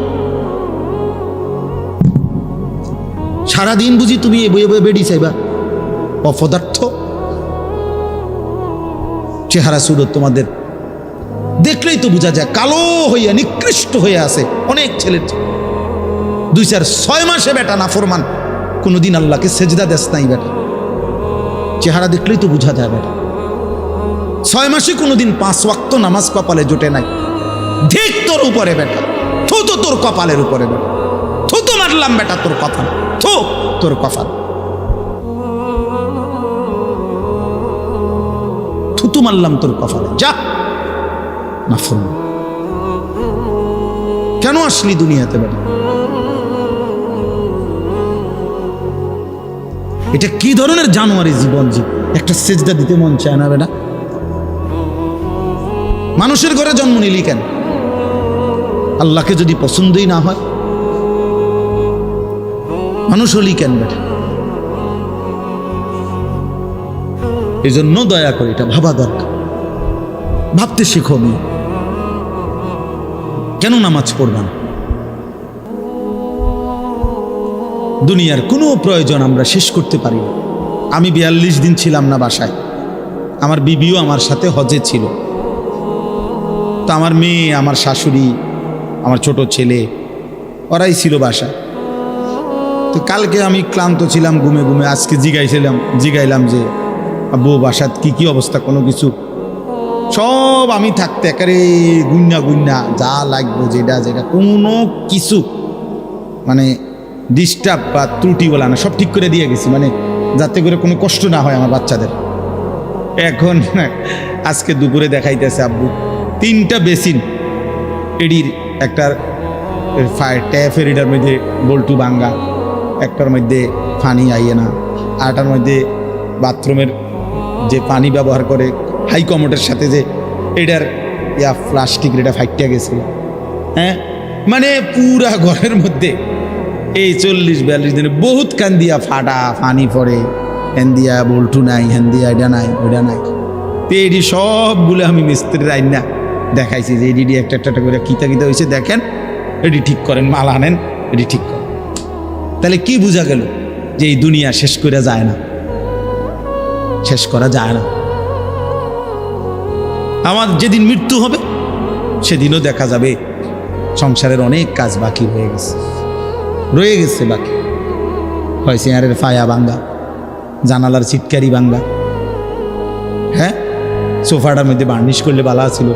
সারাদিন বুঝি তুমি এ বয়ে বয়ে বেডি চাইবা? অপদার্থ। চেহারা সুরত তোমাদের দেখলেই তো বোঝা যায় কালো হইয়া নিকৃষ্ট হয়ে আছে অনেক ছেলের। 2-4-6 মাসে বেটা নাফরমান, কোনোদিন আল্লাহকে সেজদা দেস নাই বেটা। চেহারা দেখলেই তো বোঝা যায় বেটা। 6 মাসে কোনোদিন 5 ওয়াক্ত নামাজ কপালে জোটে নাই। ঠিক তোর উপরে বেটা, থু তো তোর কপালের উপরে বেটা, থু তো মারলাম বেটা তোর কপাল, থু তোর কপাল, থুতু মারলাম তোর কপালে। যা নাফরমান, কেন আসলি দুনিয়াতে বেটা? এটা কি ধরনের জানোয়ারি জীবন যে একটা সেজদা দিতে মন চায় না বেটা? মানুষের ঘরে জন্ম নিলি কেন? আল্লাহকে যদি পছন্দই না হয় মানুষ হলি কেন বেটা? এই জন্য দয়া করে এটা ভাবা দরকার, ভাবতে শিখো। মেয়ে কেন নামাজ পড়বা না? দুনিয়ার কোনো প্রয়োজন আমরা শেষ করতে পারি না। আমি 42 দিন ছিলাম না বাসায়, আমার বিবিও আমার সাথে হজে ছিল। তো আমার মেয়ে, আমার শাশুড়ি, আমার ছোট ছেলে, ওরাই ছিল বাসায়। তো কালকে আমি ক্লান্ত ছিলাম, ঘুমে ঘুমে। আজকে জিগাইলাম যে আব্বু বাসাত কি অবস্থা, কোনো কিছু? সব আমি থাকতে একেবারে গুন্না যা লাগবো, যেটা কোনো কিছু মানে ডিস্টার্ব বা ত্রুটি বলা না, সব ঠিক করে দিয়ে গেছি, মানে যাতে করে কোনো কষ্ট না হয় আমার বাচ্চাদের। এখন আজকে দুপুরে দেখাইতেছে আব্বু 3টা বেসিন, এডির একটা ট্যাপের এটার মধ্যে বল্টু ভাঙ্গা, একটার মধ্যে পানি আইয়ে না, আরটার মধ্যে বাথরুমের যে পানি ব্যবহার করে হাই কমোডের সাথে যে এটার প্লাস্টিক এটা ফাইটটা গেছে। হ্যাঁ, মানে পুরা ঘরের মধ্যে এই 40-42 দিনে বহুত কান দিয়া ফাটা পানি পড়ে, হ্যান দিয়া বল্টু নাই, হ্যান দিয়া এটা নাই, ওইটা নাই। তো এটি সবগুলো আমি মিস্ত্রির আইন না দেখাইছি যে এডি একটা করে কিতা হয়েছে দেখেন, এটি ঠিক করেন, মাল আনেন, এটি ঠিক করেন। তাহলে কি বোঝা গেল? যে এই দুনিয়া শেষ করা যায় না, শেষ করা যায় না। আমার যেদিন মৃত্যু হবে সেদিনও দেখা যাবে সংসারের অনেক কাজ বাকি রয়ে গেছে বাকি। হয় চেয়ারের ফায়া ভাঙ্গা, জানালার চিটকারি ভাঙ্গা, হ্যাঁ সোফাটার মধ্যে বার্নিশ করলে বালা ছিল,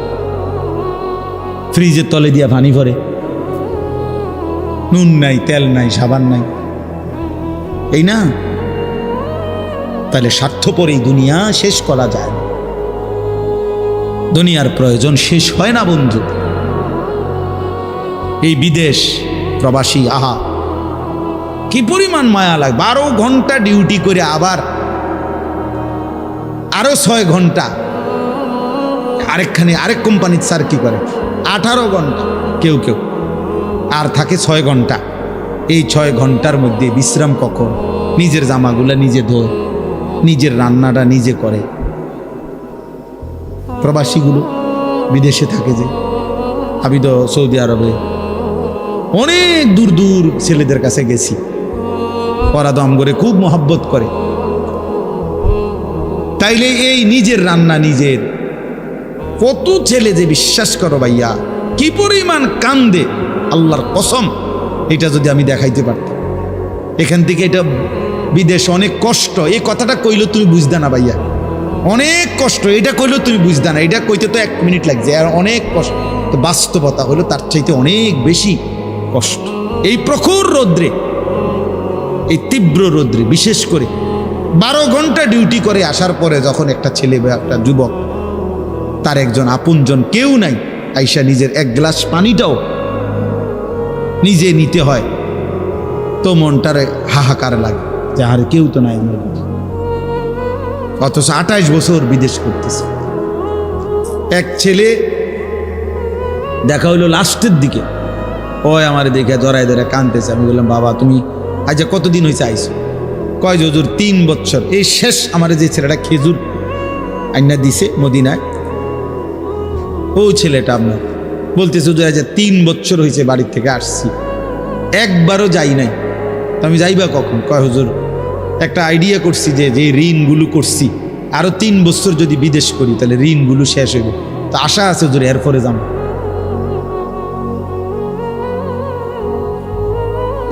ফ্রিজের তলে দিয়া পানি ভরে, নুন নাই, তেল নাই, সাবান নাই, এই না? তাহলে স্বার্থপর এই দুনিয়া শেষ করা যায় না। দুনিয়ার প্রয়োজন শেষ হয় না বন্ধু। এই বিদেশ প্রবাসী, আহা কি পরিমাণ মায়া লাগে। 12 ঘন্টা ডিউটি করে আবার আরো 6 ঘন্টা আরেক কোম্পানির স্যার কি করে 18 ঘন্টা, কেউ আর থাকে 6 ঘন্টা। এই 6 ঘন্টার মধ্যে বিশ্রাম কখন? নিজের জামাগুলা নিজে ধোয়, নিজের রান্নাটা নিজে করে। প্রবাসীগুলো বিদেশে থাকে, যে আমি তো সৌদি আরবে অনেক দূর দূর ছেলেদের কাছে গেছি, ওরা দম করে খুব মহব্বত করে। তাইলে এই নিজের রান্না নিজের, কত ছেলে যে বিশ্বাস করো ভাইয়া, কি পরিমাণ কান্দে আল্লাহর কসম, এটা যদি আমি দেখাইতে পারতাম। এখান থেকে এটা বিদেশ অনেক কষ্ট, এই কথাটা কইলে তুমি বুঝতে না ভাইয়া, অনেক কষ্ট। এটা কইলেও তুমি বুঝতে না, এটা কইতে তো 1 মিনিট লাগছে, আর অনেক কষ্ট। তো বাস্তবতা হলো তার চাইতে অনেক বেশি কষ্ট। এই প্রখর রৌদ্রে, এই তীব্র রৌদ্রে, বিশেষ করে 12 ঘন্টা ডিউটি করে আসার পরে যখন একটা ছেলে বা একটা যুবক, তার একজন আপনজন কেউ নাই, আইসা নিজের 1 গ্লাস পানিটাও নিজে নিতে হয়, তো মনটারে হাহাকার লাগে যে আর কেউ তো নাই আমার। অথচ 28 বছর বিদেশ করতেছে। এক ছেলে দেখা হইলো লাস্টের দিকে, ওই আমার দেখে জড়াই ধরে কাঁদতেছে। আমি বললাম, বাবা তুমি আজ কতদিন হয়েছে আইসো? কয় যে হুজুর 3 বছর। এই শেষ আমার যে ছেলেটা খেজুর আইনা দিছে মদিনায়, ও ছেলেটা আপনার বলতেছে হুজুর আজ 3 বছর হয়েছে বাড়ির থেকে আসছি, একবারও যাই নাই। তো আমি যাইবা কখন? কয় হুজুর একটা আইডিয়া করছি, যে যে ঋণগুলো করছি আরো 3 বছর যদি বিদেশ করি তাহলে ঋণগুলো শেষ হইব, তো আশা আছে হুজুর এরপরে যাবো।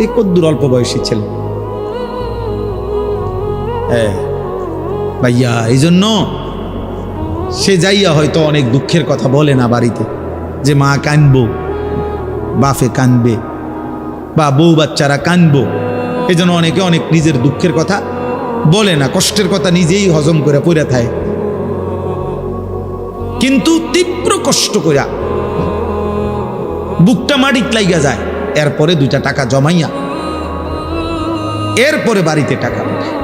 এই কদ্দুর অল্প বয়সী ছেলে। হ্যাঁ ভাইয়া, এই জন্য সে যাইয়া হয়তো অনেক দুঃখের কথা বলে না বাড়িতে, যে মা কানবো, বাপে কানবে, বা বউ বাচ্চারা কানবো। এই জন্য অনেকে অনেক নিজের দুঃখের কথা বলে না, কষ্টের কথা নিজেই হজম করে পড়ে থাকে। কিন্তু তীব্র কষ্ট কইরা বুকটা মাটিত লাইগা যায়, এরপরে 2টা টাকা জমাইয়া এরপরে বাড়িতে টাকা পাঠায়,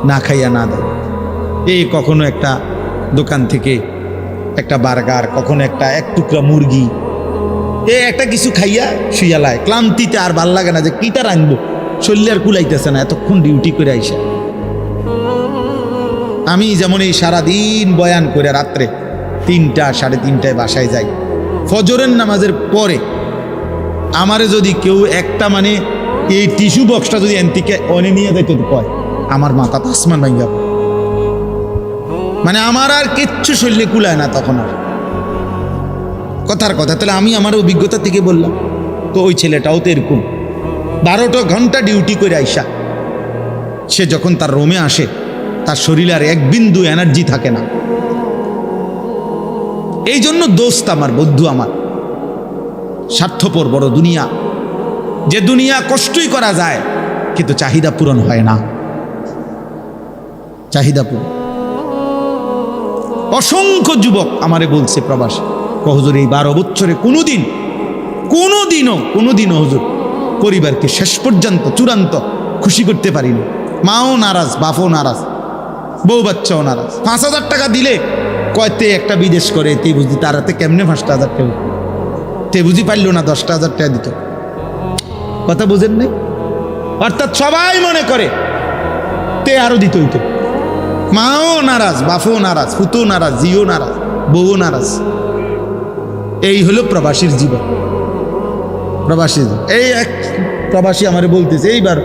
না খাইয়া না দেয়। এই কখনো একটা দোকান থেকে একটা বার্গার, কখনো একটা 1 টুকরা মুরগি, একটা কিছু খাইয়া শুইয়ালায়, ক্লান্তিতে আর ভাল লাগে না যে কিটা রাখবো, শরীরে আর কুলাইতেছে না এতক্ষণ ডিউটি করে আইসা। আমি যেমন এই সারাদিন বয়ান করে রাত্রে 3টা 3:30টায় বাসায় যাই, ফজরের নামাজের পরে আমারে যদি কেউ একটা মানে এই টিস্যু বক্সটা যদি এনতিকে অনে নিয়ে যাইতে কয়, আমার মাথা তো আসমান ভাঙ্গা, মানে আমার আর কিচ্ছু শরীরে কুলায় না তখন আর। কথার কথা, তাহলে আমি আমার অভিজ্ঞতা থেকে বললাম। তো ওই ছেলেটাও তো এরকম 12টা ঘন্টা ডিউটি করে আইসা সে যখন তার রুমে আসে, তার শরীরে আর 1 বিন্দু এনার্জি থাকে না। এই জন্য দোস্ত আমার, বন্ধু আমার, স্বার্থপর বড় দুনিয়া, যে দুনিয়া কষ্টই করা যায় কিন্তু চাহিদা পূরণ হয় না। চাহিদা পূরণ, অসংখ্য যুবক আমারে বলছে প্রবাসী, হুজুর এই 12 বছরে কোনোদিনও হুজুর পরিবারকে শেষ পর্যন্ত চূড়ান্ত খুশি করতে পারিনি। মাও নারাজ, বাপও নারাজ, বউ বাচ্চাও নারাজ। 5,000 টাকা দিলে কয়তে একটা বিদেশ করে, তে বুঝি তার হাতে কেমনে 5,000 টাকা, তে বুঝি পারলো না 10,000 টাকা দিত। কথা বুঝেন নাই? অর্থাৎ সবাই মনে করে তে আরো দিত হইতো। মাও নারাজ, বাপও নারাজ, ফুতো নারাজ, জিও নারাজ, বউও নারাজ। এই হলো প্রবাসীর জীবন। প্রবাসী, এই এক প্রবাসী আমার বলতেছে এইবার,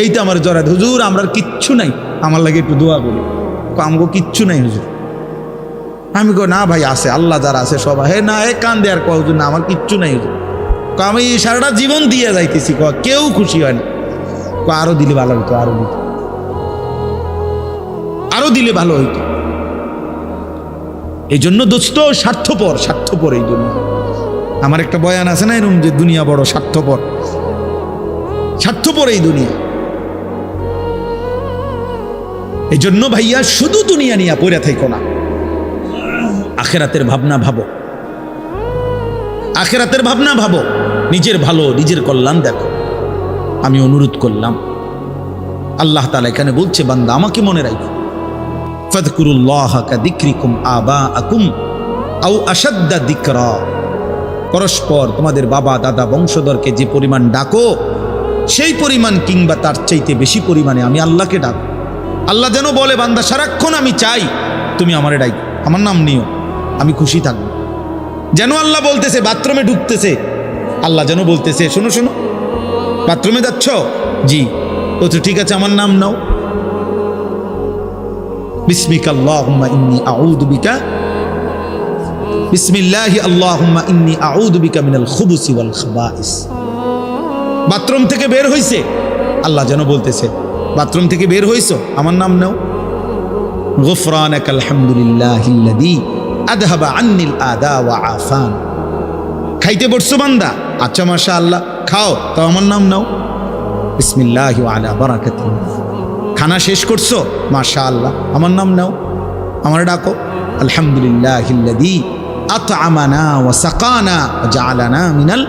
এইটা আমার জড়ায়, হুজুর আমরা কিচ্ছু নাই, আমার লাগে একটু দোয়া করি। আমগো কিচ্ছু নাই হুজুর। আমি কো না ভাই আছে, আল্লাহ যারা আছে সবাই। হে না, কান্দে আর কয় হুজুর না আমার কিচ্ছু নাই হুজুর। আমি সারাটা জীবন দিয়ে যাইতেছি, কেউ খুশি হয় না। আরো দিলে ভালো হইতো, আরো দিলে ভালো হইতো। এই জন্য দোস্ত স্বার্থপর এই জন্য। আমার একটা বয়ান আছে না এরকম, যে দুনিয়া বড় স্বার্থপর এই দুনিয়া। এই জন্য ভাইয়া শুধু দুনিয়া নিয়ে পড়ে থাকো না, আখেরাতের ভাবনা ভাবো, আখেরাতের ভাবনা ভাবো, নিজের ভালো নিজের কল্যাণ দেখো। আমি অনুরোধ করলাম, আল্লাহ তাআলা এখানে বলছে বান্দা আমাকে মনে রাখো, ফাযকুরুল্লাহা কাযিকরিকুম আবাআকুম আও আশাদ্দা যিকরা। পরস্পর তোমাদের বাবা দাদা বংশধরকে যে পরিমাণ ডাকো সেই পরিমাণ কিংবা তার চাইতে বেশি পরিমাণে আমি আল্লাহকে ডাক। আল্লাহ যেন বলে বান্দা সারাক্ষণ আমি চাই তুমি আমারে ডাক, আমার নাম নিও, আমি খুশি থাকবো। যেন আল্লাহ বলতেছে, বাথরুমে ঢুকতেছে আল্লাহ যেন বলতেছে, শোনো শোনো বাথরুমে যাচ্ছ, জি, ও তো ঠিক আছে, আমার নাম নাও, বিসমিকা আল্লাহুম্মা ইন্নী আউযু বিকা, বিসমিল্লাহি আল্লাহুম্মা ইন্নী আউযু বিকা মিনাল খুবুসি ওয়াল খাবাইস। বাথরুম থেকে বের হইছে আল্লাহ যেন বলতেছে, বাথরুম থেকে বের হইছো, আমার নাম নাও, গুফরানাকাল হামদুলিল্লাহিল্লাযী আযহাবা আন্নিল আদা ওয়া আফান। খাইতে বসছো বান্দা, আচ্ছা মাশাআল্লাহ খাও, তো আমার নাম নাও, বিসমিল্লাহি ওয়া আলা বারাকাতিল্লাহ। খানা শেষ করছো, মাশাআল্লাহ আমার নাম নাও, আমার ডাকো, আলহামদুলিল্লাহিল্লাযী আত'আমানা ওয়া সাকানা ওয়া জাআলানা মিনাল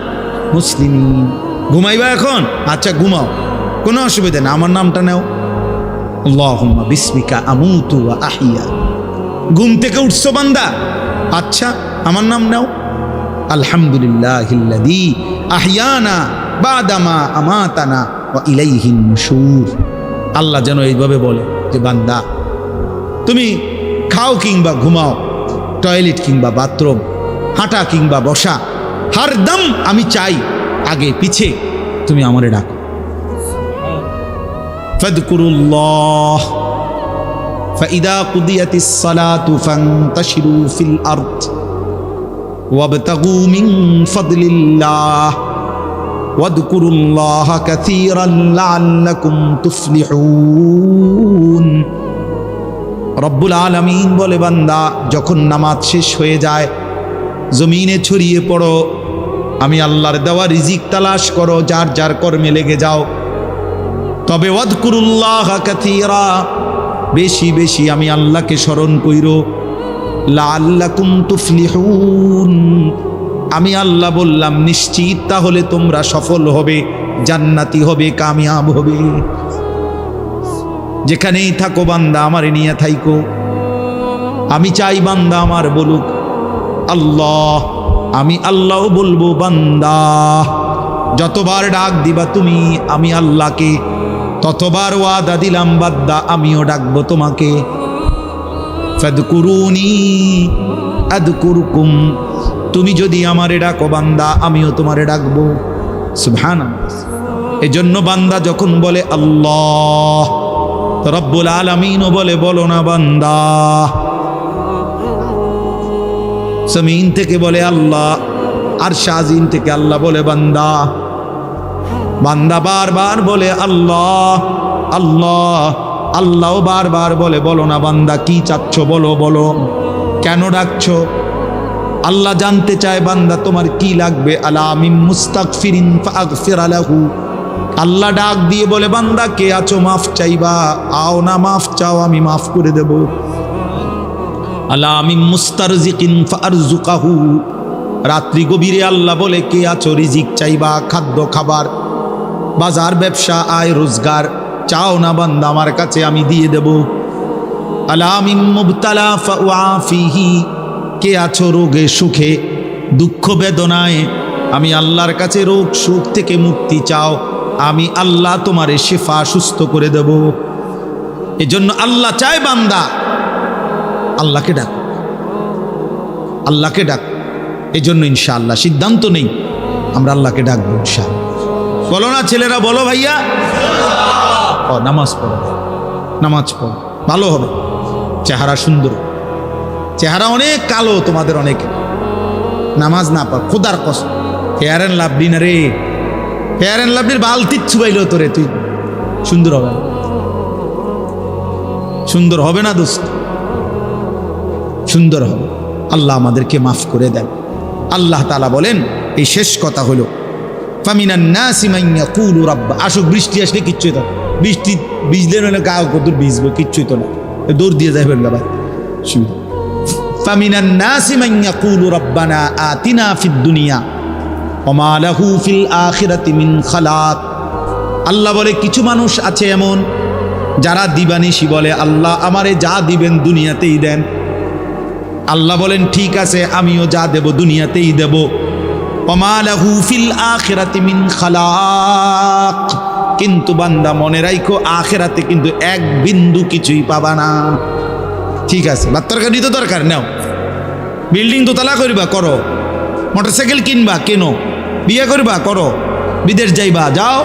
মুসলিমিন। ঘুমাইবা এখন, আচ্ছা ঘুমাও, কোনো অসুবিধা না, আমার নামটা নাও, আল্লাহুম্মা বিসমিকা আমুতু ওয়া আহইয়া। ঘুম থেকে উঠছো বান্দা, আচ্ছা আমার নাম নাও, আলহামদুলিল্লাহিল্লাযী আহইয়ানা বাদামা আমাতানা ওয়া ইলাইহিন নুশুর। আল্লাহ যেন এইভাবে বলে যে বান্দা তুমি খাও কিংবা ঘুমাও, টয়লেট কিংবা বাথরুম, হাঁটা কিংবা বসা, হরদম আমি চাই আগে পিছে তুমি আমারে ডাকো। ফাযকুরুল্লাহ ফাইদা কুদিয়াতিস সালাতু ফান্তাশিরু ফিল আরদ ওয়াবতাগু মিন ফাদলিল্লাহ ওয়াযকুরুল্লাহ কাসীরান লাআল্লাকুম তুফলিহুন। রব্বুল আলামিন বলে বান্দা যখন নামাজ শেষ হয়ে যায় জমিনে ছড়িয়ে পড়ো, আমি আল্লাহর দেওয়া রিজিক তালাশ করো, যার যার কর্মে লেগে যাও, তবে ওয়াযকুরুল্লাহ কাসীরা, বেশি বেশি আমি আল্লাহকে স্মরণ কইরো, লাআল্লাকুম তুফলিহুন, আমি আল্লাহ বললাম নিশ্চিত তাহলে তোমরা সফল হবে, জান্নাতি হবে, কামিয়াব হবে। যেখানেই থাকো বান্দা আমারে নিয়ে থাইকো, আমি চাই বান্দা আমার বলুক আল্লাহ, আমি আল্লাহও বলবো বান্দা। যতবার ডাক দিবা তুমি আমি আল্লাহকে, ততবার ওয়াদা দিলাম বান্দা আমিও ডাকবো তোমাকে। ফাদকুরুনি আযকুরকুম, তুমি যদি আমারে ডাকো বান্দা আমিও তোমারে ডাকবো। সুবহানাল্লাহ। এজন্য বান্দা যখন বলে আল্লাহ, রব্বুল আলামিনও বলে বলো না বান্দা। জমিন থেকে বলে আল্লাহ, আরশ আজিম থেকে আল্লাহ বলে বান্দা। বান্দা বারবার বলে আল্লাহ আল্লাহ, আল্লাহও বারবার বলে বলো না বান্দা কি চাচ্ছ, বলো বলো, কেন ডাকছো। আল্লাহ জানতে চায় বান্দা তোমার কি লাগবে। আলা মিন মুস্তাগফিরিন ফাগফির লাহু, আল্লাহ ডাক দিয়ে বলে বান্দা কে আছো মাফ চাইবা, আও না মাফ চাও আমি মাফ করে দেব। আলা মিন মুস্তারজিকিন ফারজুকাহু, রাত্রি গভীরে আল্লাহ বলে কে আছো রিজিক চাইবা, খাদ্য খাবার বাজার ব্যবসা আয় রোজগার চাও না বান্দা আমার কাছে আমি দিয়ে দেব। আলা মিন মুবতালা ফাউআফিহি, কে আছো রোগে সুখে দুঃখ বেদনায়, আমি আল্লাহর কাছে রোগ সুখ থেকে মুক্তি চাও, আমি আল্লাহ তোমারে শিফা সুস্থ করে দেব। এজন্য আল্লাহ চায় বান্দা আল্লাহকে ডাক, আল্লাহকে ডাক। এজন্য ইনশাআল্লাহ সিদ্ধান্ত নেই আমরা আল্লাহকে ডাকবো ইনশাআল্লাহ। বলো না ছেলেরা, বলো ভাইয়া, নামাজ পড়ো, নামাজ পড়ো, ভালো হবে, চেহারা সুন্দর। চেহারা অনেক কালো তোমাদের অনেকে, নামাজ না পড়, খোদার কসম ফেয়ার অ্যান্ড লাভলি না রে, ফেয়ার অ্যান্ড লাভলির বালতি ছুবাইল তোরে, তুই সুন্দর হবে না, সুন্দর হবে না দোস্ত, সুন্দর হবে। আল্লাহ আমাদেরকে মাফ করে দেন। আল্লাহ তাআলা বলেন, এই শেষ কথা হলো ফামিনান নাসি মান ইয়াকুলু রাব্বা, আসুক বৃষ্টি আসলে কিচ্ছুই তো, বৃষ্টি ভিজলে নইলে গা কদূর ভিজবো, কিচ্ছুই তো না, দৌড় দিয়ে যাইবেন না ভাই। ফামিনান নাসি মান ইয়াকুলু রাব্বানা আতিনা ফিদ দুনিয়া ওয়া মা লাহু ফিল আখিরাতি মিন খালাক। আল্লাহ বলে কিছু মানুষ আছে এমন যারা দিবানিশি বলে আল্লাহ আমারে যা দিবেন দুনিয়াতেই দেন। আল্লাহ বলেন ঠিক আছে আমিও যা দেব দুনিয়াতেই দেব, ওমা লাহু ফিল আখিরাতি মিন খালাক, কিন্তু বান্দা মনে রাখো আখিরাতে কিন্তু এক বিন্দু কিছুই পাবা না। ঠিক আছে, বাত্তার গাড়ি তো দরকার নাও, বিল্ডিং দোতলা করবা করো, মোটরসাইকেল কিনবা কেনো, বিয়ে করবা করো, বিদেশ যাইবা যাও,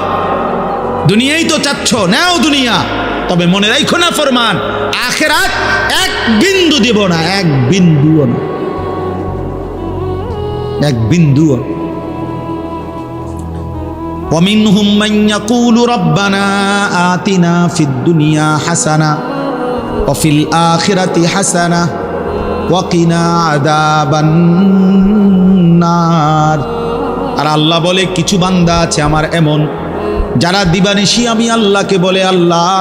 দুনিয়াই তো চাচ্ছ নাও দুনিয়া, তবে মনে রাখো না ফরমান আখিরাত এক বিন্দু দেব না, এক বিন্দুও না, এক বিন্দুও। ومنهم من يقول ربنا آتنا في الدنيا حسنة وفي الآخرة حسنة وقنا عذاب النار। আর আল্লাহ বলে কিছু বান্দা আছে আমার এমন, যারা দিবানিশি আমি আল্লাহকে বলে আল্লাহ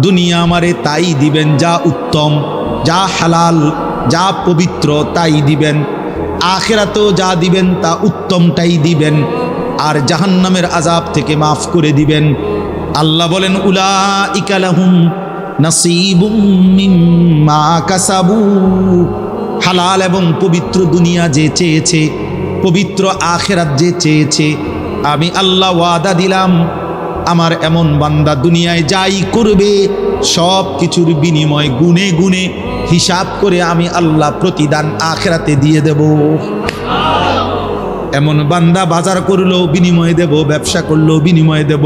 দুনিয়া আমারে তাই দিবেন যা উত্তম, যা হালাল, যা পবিত্র তাই দিবেন, আখিরাতেও যা দিবেন তা উত্তমটাই দিবেন, আর জাহান্নামের আযাব থেকে মাফ করে দিবেন। আল্লাহ বলেন উলাইকা লাহুম নাসীবুম মিম্মা কাসাবু, হালাল এবং পবিত্র দুনিয়া যে চেয়েছে, পবিত্র আখিরাত যে চেয়েছে, আমি আল্লাহ ওয়াদা দিলাম আমার এমন বান্দা দুনিয়ায় যাই করবে সব কিছুর বিনিময় গুনে গুনে হিসাব করে আমি আল্লাহ প্রতিদান আখিরাতে দিয়ে দেব। এমন বান্দা বাজার করলেও বিনিময় দেব, ব্যবসা করলেও বিনিময় দেব,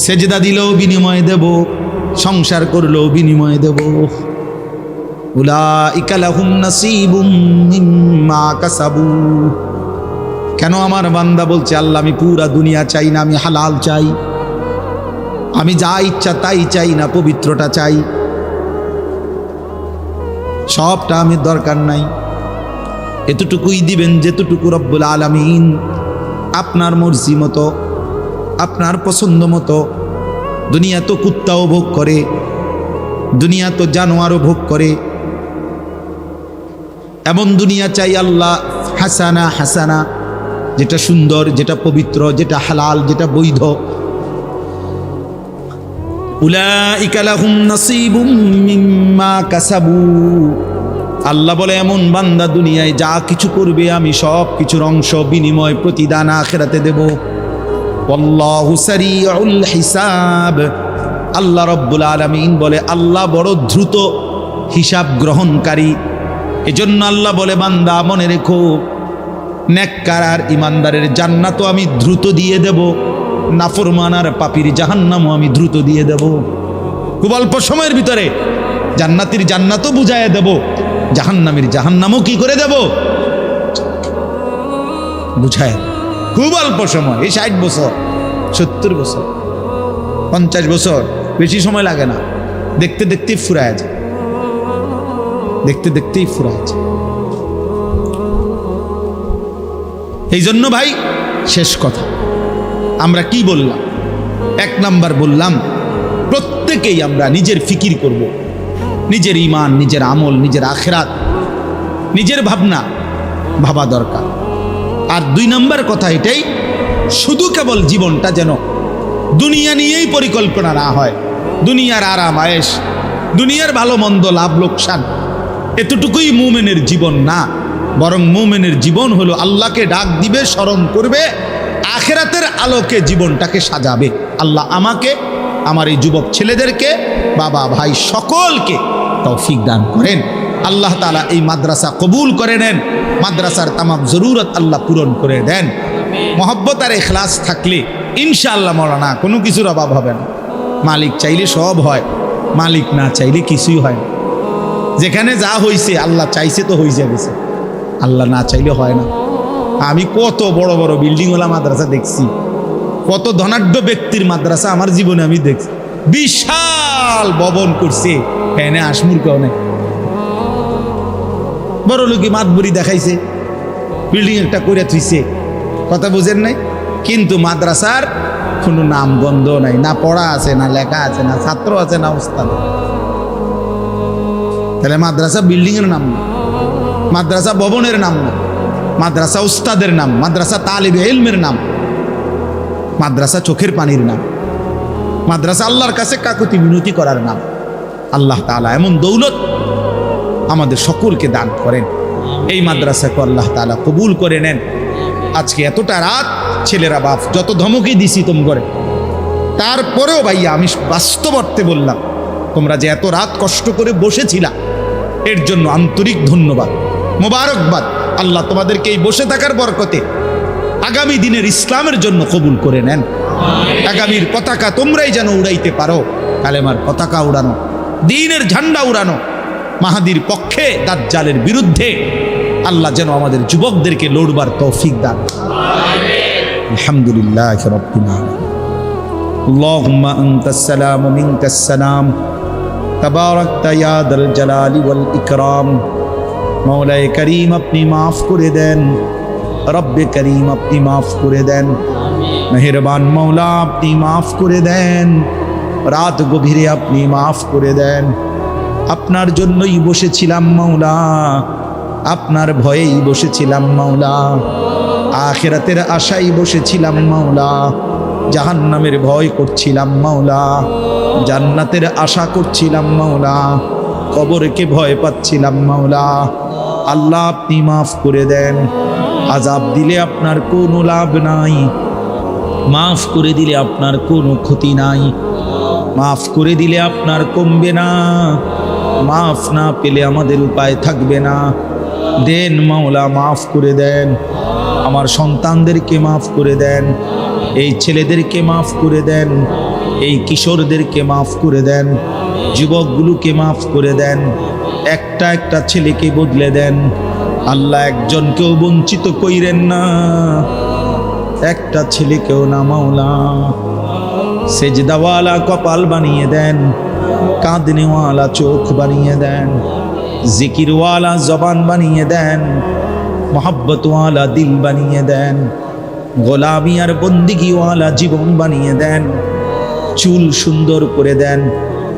সেজদা দিলেও বিনিময় দেব, সংসার করলেও বিনিময় দেব। উলাইকা লাহুম নাসীবুম মিম্মা কাসাবু। কেন আমার বান্দা বলছে আল্লাহ আমি পুরা দুনিয়া চাই না, আমি হালাল চাই, আমি যা ইচ্ছা তাই চাই না, পবিত্রটা চাই, সবটা আমি দরকার নাই, এতটুকুই দিবেন যেতটুকু রব্বুল আলামিন আপনার মর্জি মতো, আপনার পছন্দ মতো। দুনিয়া তো কুত্তাও ভোগ করে, দুনিয়া তো জানোয়ারও ভোগ করে, এমন দুনিয়া চাই আল্লাহ হাসানা, হাসানা যেটা সুন্দর, যেটা পবিত্র, যেটা হালাল, যেটা বৈধ। উলাইকা লাহুম নাসীবুম মিম্মা কাসাবু। আল্লাহ বলে এমন বান্দা দুনিয়ায় যা কিছু করবে আমি সব কিছুর অংশ বিনিময় প্রতিদান আখিরাতে দেব। ওয়াল্লাহু সারিউল হিসাব। আল্লাহ রব্বুল আলামিন বলে আল্লাহ বড় দ্রুত হিসাব গ্রহণকারী। এজন্য আল্লাহ বলে বান্দা মনে রেখো নেককার আর ইমানদারের জান্নাতও আমি দ্রুত দিয়ে দেব, নাফরমান আর পাপীর জাহান্নামও আমি দ্রুত দিয়ে দেব। খুব অল্প সময়ের ভিতরে জান্নাতীর জান্নাতও বুঝাইয়া দেব, জাহান্নামীর জাহান্নামও কি করে দেব বুঝায়। খুব অল্প সময়, এই 60 বছর 70 বছর 50 বছর, বেশি সময় লাগে না, দেখতে দেখতেই ফুরায় যায়, দেখতে দেখতেই ফুরায় যায়। এই জন্য ভাই শেষ কথা আমরা কি বললাম? 1 নাম্বার বললাম প্রত্যেকেই আমরা নিজের ফিকির করব, নিজের ঈমান, নিজের আমল, নিজের আখিরাত, নিজের ভাবনা ভাবা দরকার। আর 2 নাম্বার কথা এটাই, শুধু কেবল জীবনটা যেন দুনিয়া নিয়েই পরিকল্পনা না হয়, দুনিয়ার আরাম আয়েশ, দুনিয়ার ভালো মন্দ, লাভ লোকসান, এতটুকুই মুমিনের জীবন না, বরং মুমিনের জীবন হলো আল্লাহকে ডাক দিবে, স্মরণ করবে, আখিরাতের আলোকে জীবনটাকে সাজাবে। আল্লাহ আমাকে, আমার এই যুবক ছেলেদেরকে, বাবা ভাই সকলকে তৌফিক দান করেন। আল্লাহ তাআলা এই মাদ্রাসা কবুল করে নেন, মাদ্রাসার তামাম জরুরত আল্লাহ পূরণ করে দেন। মহব্বত আর ইখলাস থাকলে ইনশাআল্লাহ মৌলানা কোনো কিছুর অভাব হবে না। মালিক চাইলে সব হয়, মালিক না চাইলে কিছুই হয় না। যেখানে যা হয়েছে আল্লাহ চাইছে তো হয়ে গেছে, আল্লাহ না চাইলে হয় না। আমি কত বড় বড় বিল্ডিংওয়ালা মাদ্রাসা দেখছি, কত ধনাঢ্য ব্যক্তির মাদ্রাসা আমার জীবনে আমি দেখছি, বিশাল ভবন করছে, এনে আসমুর কেউ নেই, বড় লোকই মাতবুরি দেখাইছে, বিল্ডিং একটা করে থুইছে, কথা বুঝেন নাই, কিন্তু মাদ্রাসার কোনো নাম গন্ধ নাই, না পড়া আছে, না লেখা আছে, না ছাত্র আছে, না উস্তাদ। তাহলে মাদ্রাসা বিল্ডিং এর নাম না, মাদ্রাসা ভবনের নাম না, মাদ্রাসা উস্তাদের নাম, মাদ্রাসা তালিবে ইলমের নাম, মাদ্রাসা চোখের পানির নাম, মাদ্রাসা আল্লাহর কাছে কাকুতি মিনতি করার নাম। আল্লাহ তাআলা এমন দৌলত আমাদের সকলকে দান করেন। এই মাদ্রাসাকে আল্লাহ তাআলা কবুল করে নেন। আজকে এতটা রাত ছেলেরা বাপ যত ধমকি দিছি তোম করে, তারপরেও ভাইয়া আমি বাস্তব অর্থে বললাম, তোমরা যে এত রাত কষ্ট করে বসেছিলা এর জন্য আন্তরিক ধন্যবাদ, মোবারকবাদ। আল্লাহ তোমাদেরকে এই বসে থাকার বরকতে আগামী দিনের ইসলামের জন্য কবুল করে নেন। আগামীর পতাকা তোমরাই যেন উড়াইতে পারো, কালেমার পতাকা উড়ানো, দ্বীনের ঝান্ডা উড়ানো, মাহাদির পক্ষে দাজ্জালের বিরুদ্ধে আল্লাহ যেন আমাদের যুবকদেরকে লড়বার তৌফিক দান। আলহামদুলিল্লাহ রাব্বিল আলামিন। আল্লাহুম্মা আনতাস সালাম ওয়া মিনকাস সালাম, তাবারাকতা ইয়া দাল জালালি ওয়াল ইকরাম। মওলায়ে করিম আপনি মাফ করে দেন, রব্বে করিম আপনি মাফ করে দেন, মেহেরবান মওলা আপনি মাফ করে দেন, রাত গভীরে আপনি মাফ করে দেন। আপনার জন্যই বসেছিলাম মাওলা, আপনার ভয়েই বসেছিলাম মাওলা, আখিরাতের আশায় বসেছিলাম মাওলা, জাহান্নামের ভয় করছিলাম মাওলা, জান্নাতের আশা করছিলাম মাওলা, কবরকে ভয় পাচ্ছিলাম মাওলা। আল্লাহ আপনি মাফ করে দেন। আযাব দিলে আপনার কোনো লাভ নাই, মাফ করে দিলে আপনার কোনো ক্ষতি নাই, মাফ করে দিলে আপনার কমবে না, মাফ না পেলে আমাদের উপায় থাকবে না। দেন মাওলা, মাফ করে দেন। আমার সন্তানদেরকে মাফ করে দেন, এই ছেলেদেরকে মাফ করে দেন, এই কিশোরদেরকে মাফ করে দেন, যুবকগুলোকে মাফ করে দেন, একটা একটা ছেলেকে বদলে দেন। আল্লাহ একজনকেও বঞ্চিত কইরেন না, একটা ছেলেকেও না মাওলা। সেজদাওয়ালা কপাল বানিয়ে দেন, কাঁদনেওয়ালা চোখ বানিয়ে দেন, জিকিরওয়ালা জবান বানিয়ে দেন, মোহাব্বতওয়ালা দিল বানিয়ে দেন, গোলামি আর বন্দিগিওয়ালা জীবন বানিয়ে দেন। চুল সুন্দর করে দেন,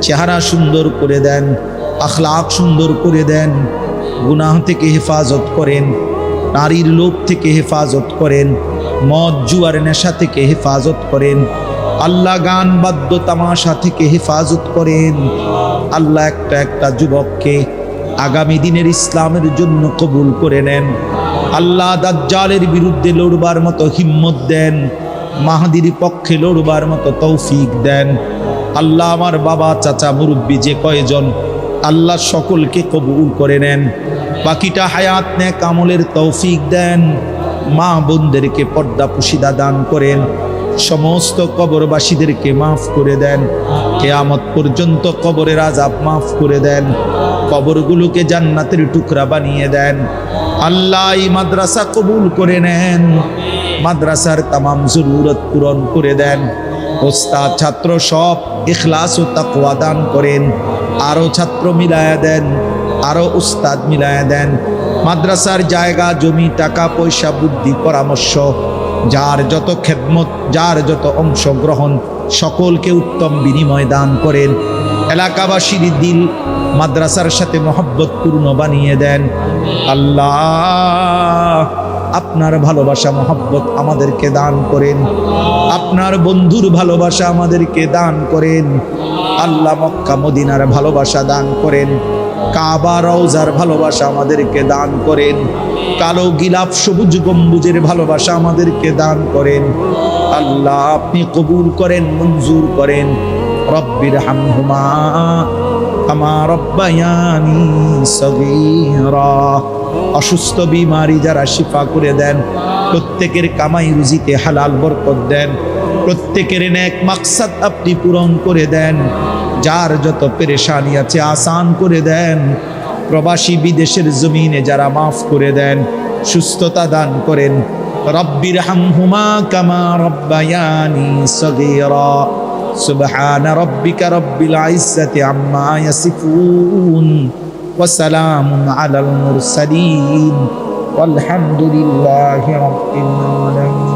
চেহারা সুন্দর করে দেন, আখলাক সুন্দর করে দেন, গুনাহ থেকে হেফাজত করেন, নারীর লোভ থেকে হেফাজত করেন, মদ জুয়ার নেশা থেকে হেফাজত করেন, আল্লাহ গান বাদ্য তামাশা থেকে হেফাজত করেন। আল্লাহ একটা একটা যুবককে আগামী দিনের ইসলামের জন্য কবুল করে নেন। আল্লাহ দাজ্জালের বিরুদ্ধে লড়বার মতো হিম্মত দেন, মাহাদির পক্ষে লড়বার মতো তৌফিক দেন। আল্লাহ আমার বাবা চাচা মুরব্বী যে কয়জন, আল্লাহ সকলকে কবুল করে নেন। বাকিটা হায়াত নেক আমলের তৌফিক দেন। মা বোনদেরকে পর্দা পুশিদা দান করেন। সমস্ত কবরবাসীদেরকে মাফ করে দেন। কিয়ামত পর্যন্ত কবরের আযাব মাফ করে দেন। কবরগুলোকে জান্নাতের টুকরা বানিয়ে দেন। আল্লাহ এই মাদ্রাসা কবুল করে নেন, মাদ্রাসার তামাম জরুরত পূরণ করে দেন। ওস্তাদ ছাত্র সব ইখলাস ও তাকওয়া দান করেন। আরো ছাত্র মিলায়া দেন, আরো উস্তাদ মিলায়া দেন। মাদ্রাসার জায়গা জমি টাকা পয়সা বুদ্ধি পরামর্শ, যার যত খেদমত, যার যত অংশগ্রহণ, সকলকে উত্তম বিনিময় দান করেন। এলাকাবাসীর দিল মাদ্রাসার সাথে মহব্বত পূর্ণ বানিয়ে দেন। আল্লাহ আপনার ভালোবাসা মহব্বত আমাদেরকে দান করেন, আপনার বন্ধুর ভালোবাসা আমাদেরকে দান করেন। আল্লাহ মক্কা মদিনার ভালোবাসা দান করেন, কাবা রওজার ভালোবাসা আমাদেরকে দান করেন, কালো গিলাফ সবুজ গম্বুজের ভালোবাসা আমাদেরকে দান করেন। আল্লাহ আপনি কবুল করেন, মঞ্জুর করেন। রব্বির হামহুমা কামা রব্বায়ানি সগীরা। অসুস্থ বিমারি যারা শিফা করে দেন, প্রত্যেকের কামাই রুজিতে হালাল বরকত দেন, প্রত্যেকের নেক মাকসাদ আপনি পূরণ করে দেন। যার যত পেরেশানি আছে আসান করে দেন। প্রবাসী বিদেশের জমিনে যারা মাফ করে দেন, সুস্থতা দান করেন। রব্বির হামহুমা কামা রব্বায়ানি সগীরা। সুবহান রাব্বিকা রব্বিল ইজ্জাতি আম্মা ইয়াসিফুন ওয়া সালামুন আলাল মুরসালিন ওয়ালহামদুলিল্লাহি রাব্বিল আলামিন।